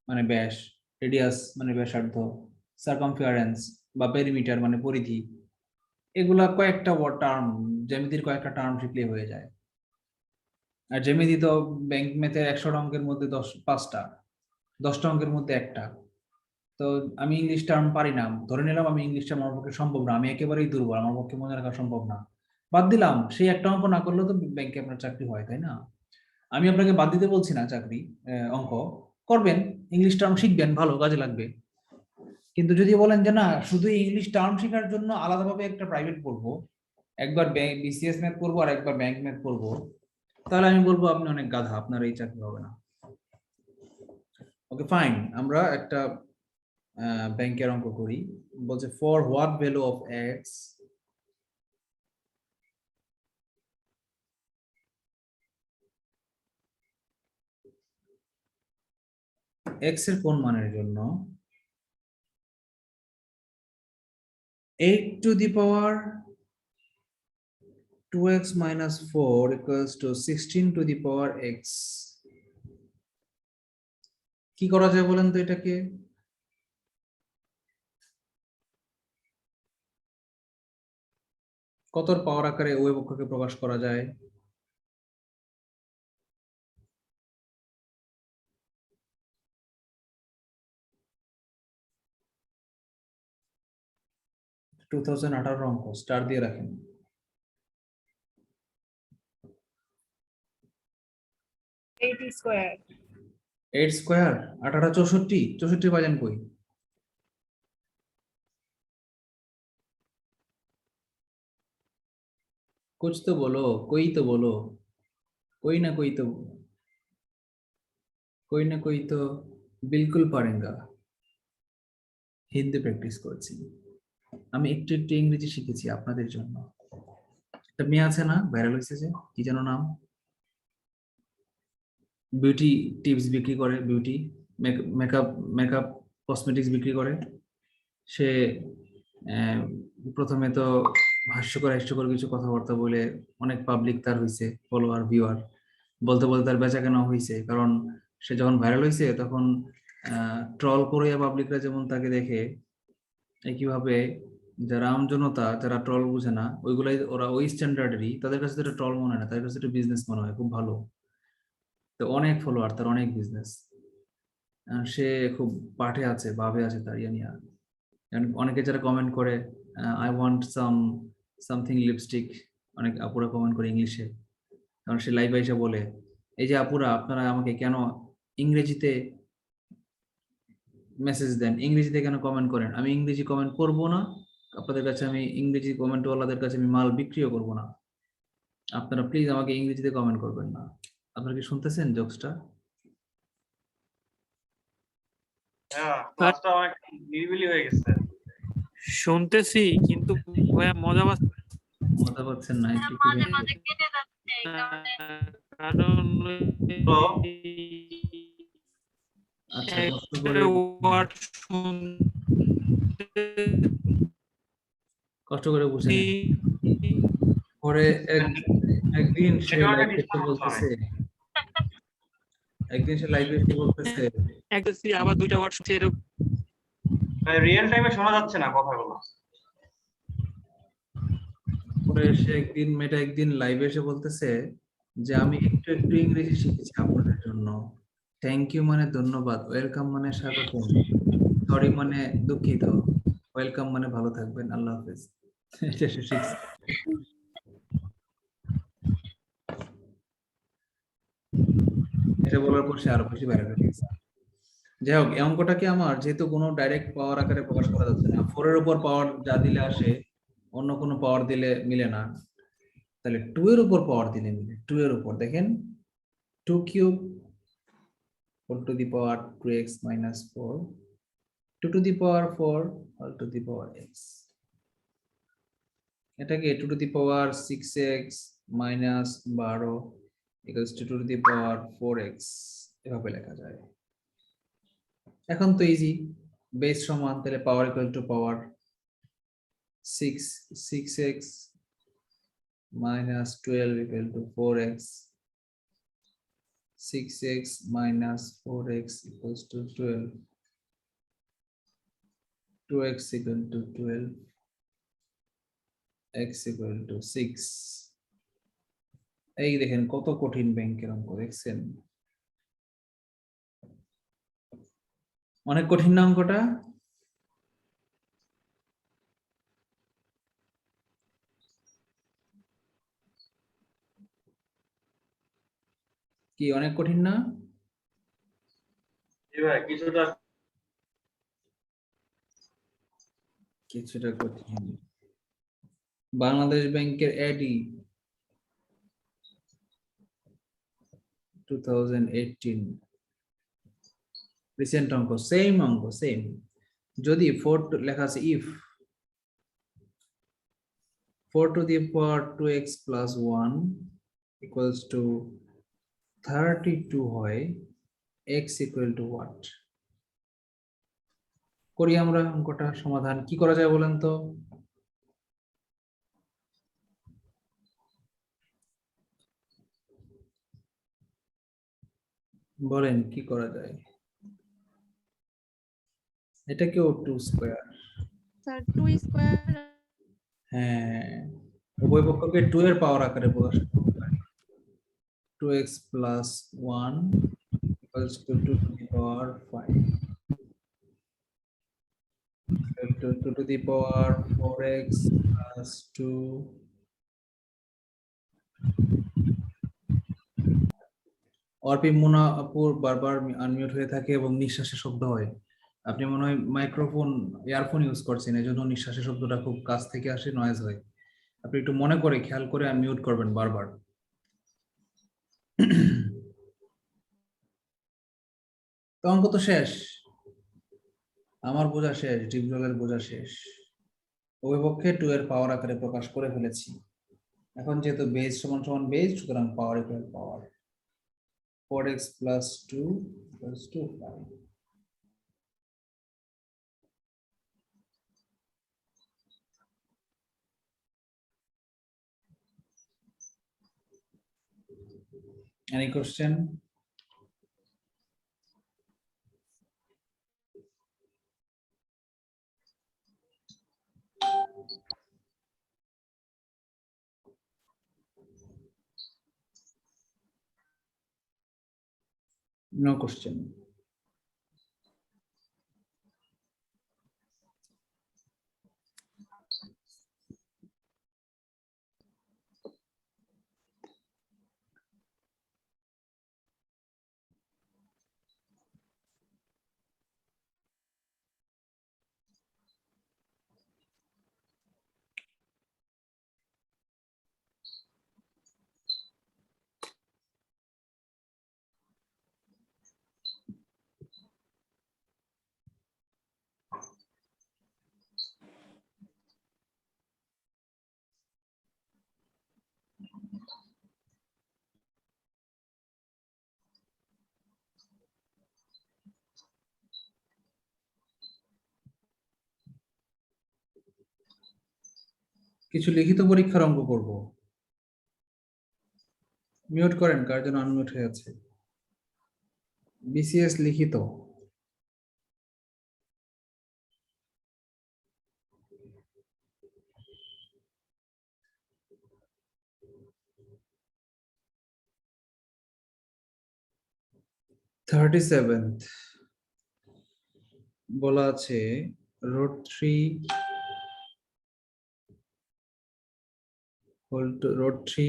মানে ব্যাস, রেডিয়াস মানে ব্যাসার্ধ, সার্কামফারেন্স বা পেরিমিটার মানে পরিধি, এগুলা কয়েকটা টার্ম, জ্যামিতির কয়েকটা টার্ম শিখলেই হয়ে যায়। আর জ্যামিতি তো ব্যাংক ম্যাথের 100টা অঙ্কের মধ্যে 5টা, 10টা অঙ্কের মধ্যে একটা। তো আমি ইংলিশ টার্ম পারি না, ধরে নিলাম আমি ইংলিশ টার্ম আমার পক্ষে সম্ভব না, আমি একেবারেই দুর্বল, আমার পক্ষে মনে রাখা সম্ভব না, বাদ দিলাম। সেই একটা অঙ্ক না করলেও তো ব্যাংকে আপনার চাকরি হয়, তাই না? আমি আপনাকে বাদ দিতে বলছি না চাকরি, অঙ্ক করবেন, ইংলিশ টার্ম শিখবেন, ভালো কাজে লাগবে। কিন্তু যদি বলেন যে না শুধু ইংলিশ টার্ম শেখার জন্য আলাদাভাবে একটা প্রাইভেট পড়বো, একবার বিসিএস ম্যাথ পড়বো আর একবার ব্যাংক ম্যাথ পড়বো, তাহলে আমি বলবো আপনি অনেক গাধা, আপনার এই চাকরি হবে না। ওকে ফাইন, আমরা একটা ব্যাংকের অঙ্ক করি। বলছে for what value of x x এর কোন মানের জন্য 8 to the power 2x minus 4 equals to 16 to the power x, কি করা যায় বলেন তো এটাকে? কতর পাওয়ার আকারে উভয় পক্ষকে প্রকাশ করা যায়? টু 2018 অঙ্ক, স্টার দিয়ে রাখেন। 8 স্কয়ার। 8 স্কয়ার 18 64, 64 বাজেন কই? कुछ तो बोलो, कोई तो बोलो, कोई ना कोई तो, कोई ना कोई तो बिल्कुल पारेगा। হিন্দি প্র্যাকটিস করছি, আমি একটু একটু ইংরেজি শিখেছি আপনাদের জন্য। একটা মেয়ে আছে না, ভাইরাল হয়েছে যে, কি যেন নাম, বিউটি টিপস বিক্রি করে, বিউটি মেকআপ মেকআপ কসমেটিক্স বিক্রি করে। সে প্রথমে তো হাস্যকর কিছু কথাবার্তা বলে অনেক পাবলিক তার হয়েছে, ফলোয়ার, ভিউয়ার, বলতে বলতে তার বেচা কেনা হয়েছে। কারণ সে যখন ভাইরাল হয়েছে তখন ট্রল করে পাবলিকরা যেমন তাকে দেখে, একইভাবে যারা আমজনতা, যারা ট্রল বুঝে না, ওইগুলাই ওরা ওই স্ট্যান্ডার্ডেরই, তাদের কাছে এটা ট্রল মনে হয় না, তাদের কাছে এটা বিজনেস মনে হয়, খুব ভালো। তো অনেক ফলোয়ার, তার অনেক বিজনেস, সে খুব পাঠে আছে, ভাবে আছে তার ইয়ে নিয়ে। অনেকে যারা কমেন্ট করে আই ওয়ান্ট সামথিং লিপস্টিক, অনেক আপুরা কমেন্ট করে ইংলিশে, কারণ সে লাইভে এসে বলে এই যে আপুরা আপনারা আমাকে কেন ইংরেজিতে মেসেজ দেন, ইংরেজিতে কেন কমেন্ট করেন? আমি ইংরেজি কমেন্ট করব না আপনাদের কাছে, আমি ইংরেজি কমেন্ট ওয়ালাদের কাছে আমি মাল বিক্রিও করব না, আপনারা প্লিজ আমাকে ইংরেজিতে কমেন্ট করবেন না। আপনারা কি শুনতেছেন জোকসটা? হ্যাঁ, ক্লাসটা অনেক নিরিবিলি হয়ে গেছে। শুনতেছি কিন্তু ভাইয়া মজা পাচ্ছি মজা পাচ্ছেন না? একটু একটু মাঝে বেশি। মাঝে কেটে যাচ্ছে এই কারণে। কারণ আচ্ছা কষ্ট একটা করে, word শুনতে কষ্ট করে বুঝে নিন। পরে একদিন সে লাইভে এসে বলতেছে, একদিন সে লাইভে এসে বলতেছে একদিন আবার দুইটা ওয়ার্ড শুনছি এরকম। রিয়েল টাইমে শোনা যাচ্ছে না কথাগুলো। পরে সে একদিন লাইভে এসে বলতেছে যে আমি একটু একটু ইংরেজি শিখেছি আপনাদের জন্য, থ্যাংক ইউ মানে ধন্যবাদ, ওয়েলকাম মানে স্বাগতম, সরি মানে দুঃখিত, ওয়েলকাম মানে ভালো থাকবেন, আল্লাহ হাফেজ। এটা সে শিখছে। এটা বলার পর সে আরো বেশি ভাইরাল হয়ে গেছে। যাই হোক, এই অঙ্কটাকে আমার যেহেতু কোনো ডাইরেক্ট পাওয়ার আকারে প্রকাশ করা যাচ্ছে না, 4 এর উপর পাওয়ার যা দিলে আসে, অন্য কোনো পাওয়ার দিলে মিলে না, তাহলে 2 এর উপর পাওয়ার দিলে মিলে। 2 এর উপর দেখেন 2 cube whole to the power 2x minus 4, 2 to the power 4 whole to the power x, এটাকে 2 to the power 6x minus 12 equals to 2 to the power 4x এভাবে লেখা যায়। এখন তো ইজি, বেস সমান, তাহলে পাওয়ার equal to power 6x minus 12 equal to 4x, 6x minus 4x equals to 12, 2x equal to 12, x equal to 6। এই দেখেন কত কঠিন ব্যাংকের অঙ্ক, দেখছেন? অনেক কঠিন না অঙ্কটা? কি অনেক কঠিন না? জি ভাই কিছুটা কিছুটা কঠিন। বাংলাদেশ ব্যাংকের এডি 2018 রিসেন্ট অঙ্ক, সেম। যদি 4 লেখা আছে if 4 to the power 2x plus 1 equals to 32 হয়, x equal to what? করি আমরা অঙ্কটা সমাধান। কি করা যায় বলেন তো? বলেন কি করা যায়? এটাকেও 2 স্কয়ার, স্যার 2 স্কয়ার হ্যাঁ, উভয় পক্ষকে 2 এর পাওয়ার আকারে প্রকাশ করতে পারি। 2x plus 1 equals to 2 to the power 5, equal to 2 to the power 4x plus 2। Arpi মুনা আপুর বারবার আনমিউট হয়ে থাকে এবং নিঃশ্বাসের শব্দ হয়। আপনি মনে হয় মাইক্রোফোন, ইয়ারফোন ইউজ করছেন, এজন্য নিঃশ্বাসের শব্দটা খুব কাছ থেকে আসে, নয়েজ হয়। আপনি একটু মনে করে খেয়াল করে আনমিউট করবেন বারবার। তো অঙ্ক তো শেষ, আমার বোঝা শেষ, ডিপজলের বোঝা শেষ। উভয়পক্ষে 2 এর পাওয়ার আকারে প্রকাশ করে ফেলেছি। এখন যেহেতু বেস সমান সমান বেস, সুতরাং পাওয়ার equal power. 4x plus 2 equals to 5। Any question? No question. কিছু লিখিত পরীক্ষার অঙ্ক করব। মিউট করেন, কার জন্য আনমিউট হয়ে আছে। বিসিএস লিখিত। (37) বলা আছে √3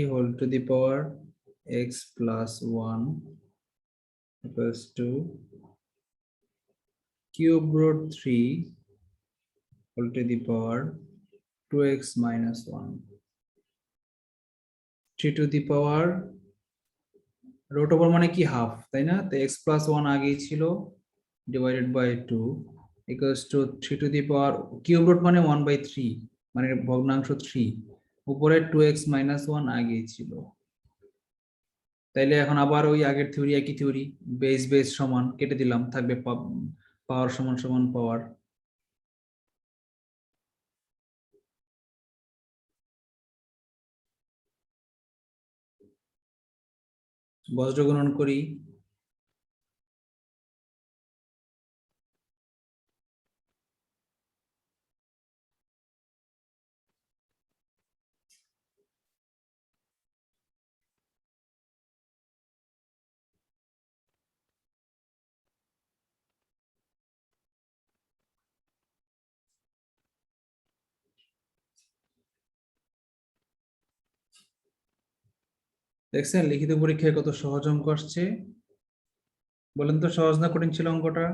whole to the power x plus 1 equals to cube root 3 whole to the power 2x minus 1, 3 to the power root over মানে কি হাফ, তাই না? তো x plus 1 আগেই ছিল divided by 2 equals to 3 to the power cube root মানে 1/3 মানে ভগ্নাংশ 3 উপরে 2x minus 1 আগেই ছিল। তাইলে এখন আবার ওই আগের থিওরি, একই থিওরি, বেস বেস সমান কেটে দিলাম, থাকবে পাওয়ার সমান সমান পাওয়ার। বজ্র গুণন করি, দেখছেন লিখিত পরীক্ষায় কত সহজ অঙ্ক আসছে। বলেন তো সহজ না কঠিন ছিল অঙ্কটা?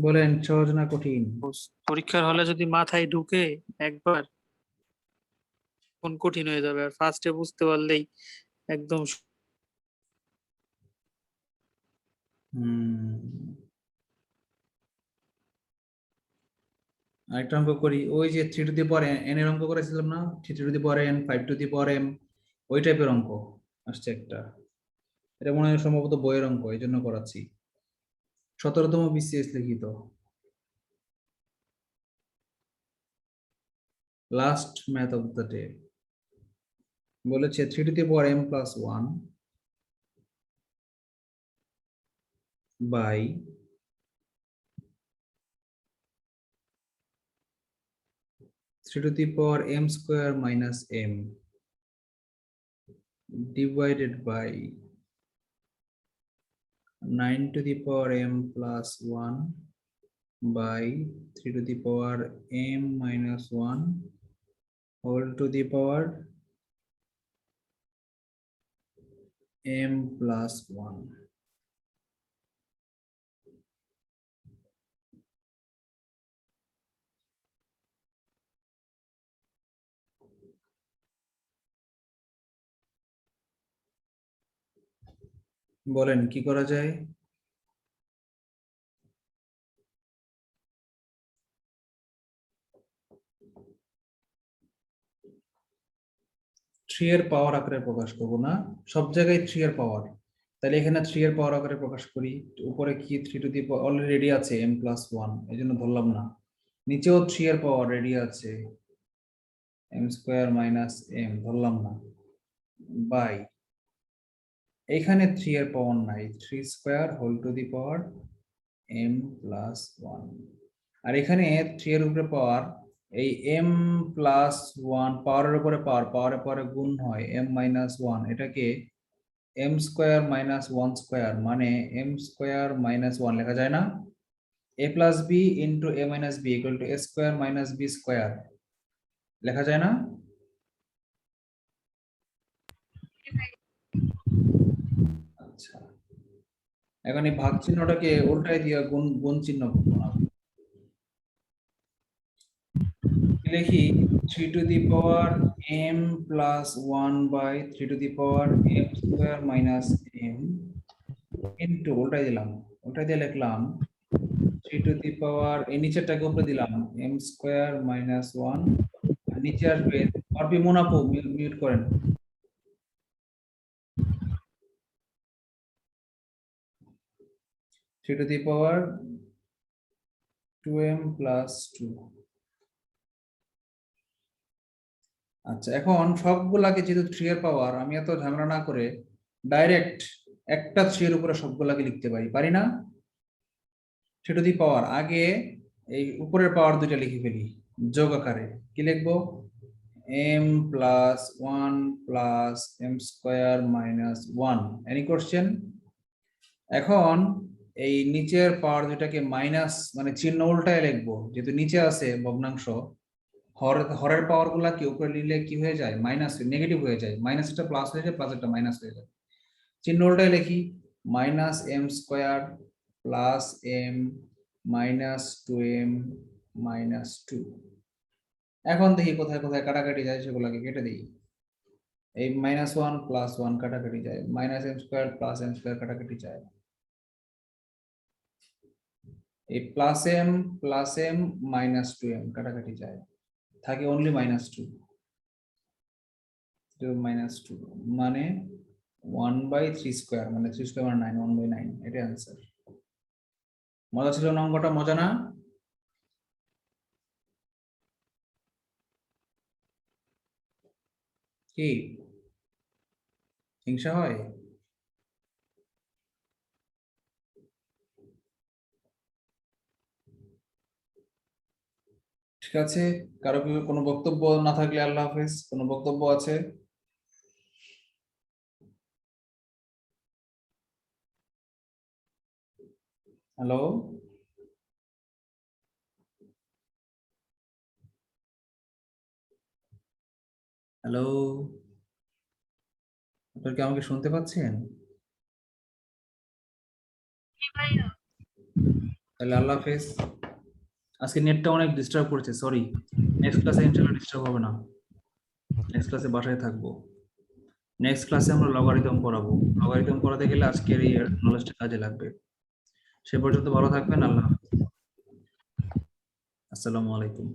বলেন সহজ না কঠিন? পরীক্ষার হলে যদি মাথায় ঢুকে একবার কোন কঠিন হয়ে যাবে, আর ফার্স্টে বুঝতে পারলেই একদম আরেকটা অঙ্ক করি, ওই যে 3 টু দি পাওয়ার n এর অঙ্ক করেছিলাম না, 3 to the power n 5 to the power m, ওই টাইপের অঙ্ক আসছে একটা। এটা মনে হয় সম্ভবত বইয়ের অঙ্ক, এই জন্য করাচ্ছি। 17তম বিসিএস লিখিত, last math of the day. বলেছে 3 to the power m plus 1 by 3 to the power m square minus m divided by 9 to the power m plus 1 by 3 to the power m minus 1 whole to the power m plus 1. বলেন কি করা যায়? Three এর পাওয়ার আকারে প্রকাশ করবো না, সব জায়গায় 3 এর পাওয়ার, তাহলে এখানে 3 এর পাওয়ার আকারে প্রকাশ করি। উপরে কি 3 to the power already ready আছে m plus 1, এই জন্য ধরলাম না। নিচেও 3 এর পাওয়ার রেডি আছে m square minus m, ধরলাম না, বাই এখানে 3 এর পাওয়ার নাই, 3 square whole to the power m plus 1, আর এখানে 3 এর উপরে পাওয়ার, এই m plus 1 পাওয়ারের উপরে পাওয়ার, পাওয়ারের পরে গুণ হয় m minus 1, এটাকে m square minus 1 square মানে m square minus 1 লেখা যায় না? a plus b into a minus b equal to a square minus b square লেখা যায় না? আচ্ছা, এখন এই ভাগ চিহ্নটাকে উল্টাই দিয়ে গুণ চিহ্ন বানাবো। লিখি 3 to the power m plus 1 by 3 to the power m square minus m into উল্টাই দিলাম, উল্টাই দিয়ে লিখলাম 3 to the power এই নিচেরটাকে উপরে দিলাম m square minus 1, আর নিচে আসবে আরবি মুনাফু মিউট করেন, 3 to the power 2m plus 2। আচ্ছা, এখন সবগুলাকে যেহেতু 3 এর পাওয়ার, আমি এত ঝামেলা না করে ডাইরেক্ট একটা 3 এর উপরে সবগুলাকে লিখতে পারি, পারি না? 3 টু দি পাওয়ার আগে এই উপরের পাওয়ার দুইটা লিখে ফেলি যোগ আকারে, কি লিখবো? m plus 1 plus m square minus 1। Any question? এখন এই নিচের পাওয়ার দুইটাকে মাইনাস মানে চিহ্ন উল্টায় লিখবো, যেহেতু নিচে আছে ভগ্নাংশ, হরের পাওয়ার গুলা কি উপরে নিলে কি হয়ে যায়, মাইনাস নেগেটিভ হয়ে যায়, মাইনাস একটা প্লাস হয়ে যায়, প্লাস একটা মাইনাস হয়ে যায়। চিহ্ন উল্টাই লিখি, minus m square plus m minus 2m minus 2। এখন দেখি কোথায় কোথায় কাটাকাটি যায়, সেগুলোকে কেটে দিই। এই -1 + 1 কাটাকাটি যায়, -m² + m² কাটাকাটি যায়, এই +m + m কাটাকাটি যায়, থাকে অনলি -2 মানে 1/3² মানে 3² মানে 9, 1/9, এটাই आंसर। মজা ছিল না অঙ্কটা, মজা না? কি হিংসা হয়? ঠিক আছে, কারো কি কোনো বক্তব্য না থাকলে আল্লাহ হাফেজ। কোনো বক্তব্য আছে? হ্যালো, হ্যালো, আপনারা কি আমাকে শুনতে পাচ্ছেন? ভাইয়া তাহলে আল্লাহ হাফেজ। আজকে নেটটা অনেক ডিস্টার্ব করছে, সরি। নেক্সট ক্লাসে ইনশাআল্লাহ ডিস্টার্ব হবে না, নেক্সট ক্লাসে বাসায় থাকবো। নেক্সট ক্লাসে আমরা লগারিদম পড়াবো। লগারিদম পড়াতে গেলে আজকের এই নলেজটা কাজে লাগবে। সে পর্যন্ত ভালো থাকবেন, আল্লাহ হাফেজ। আসসালামু আলাইকুম।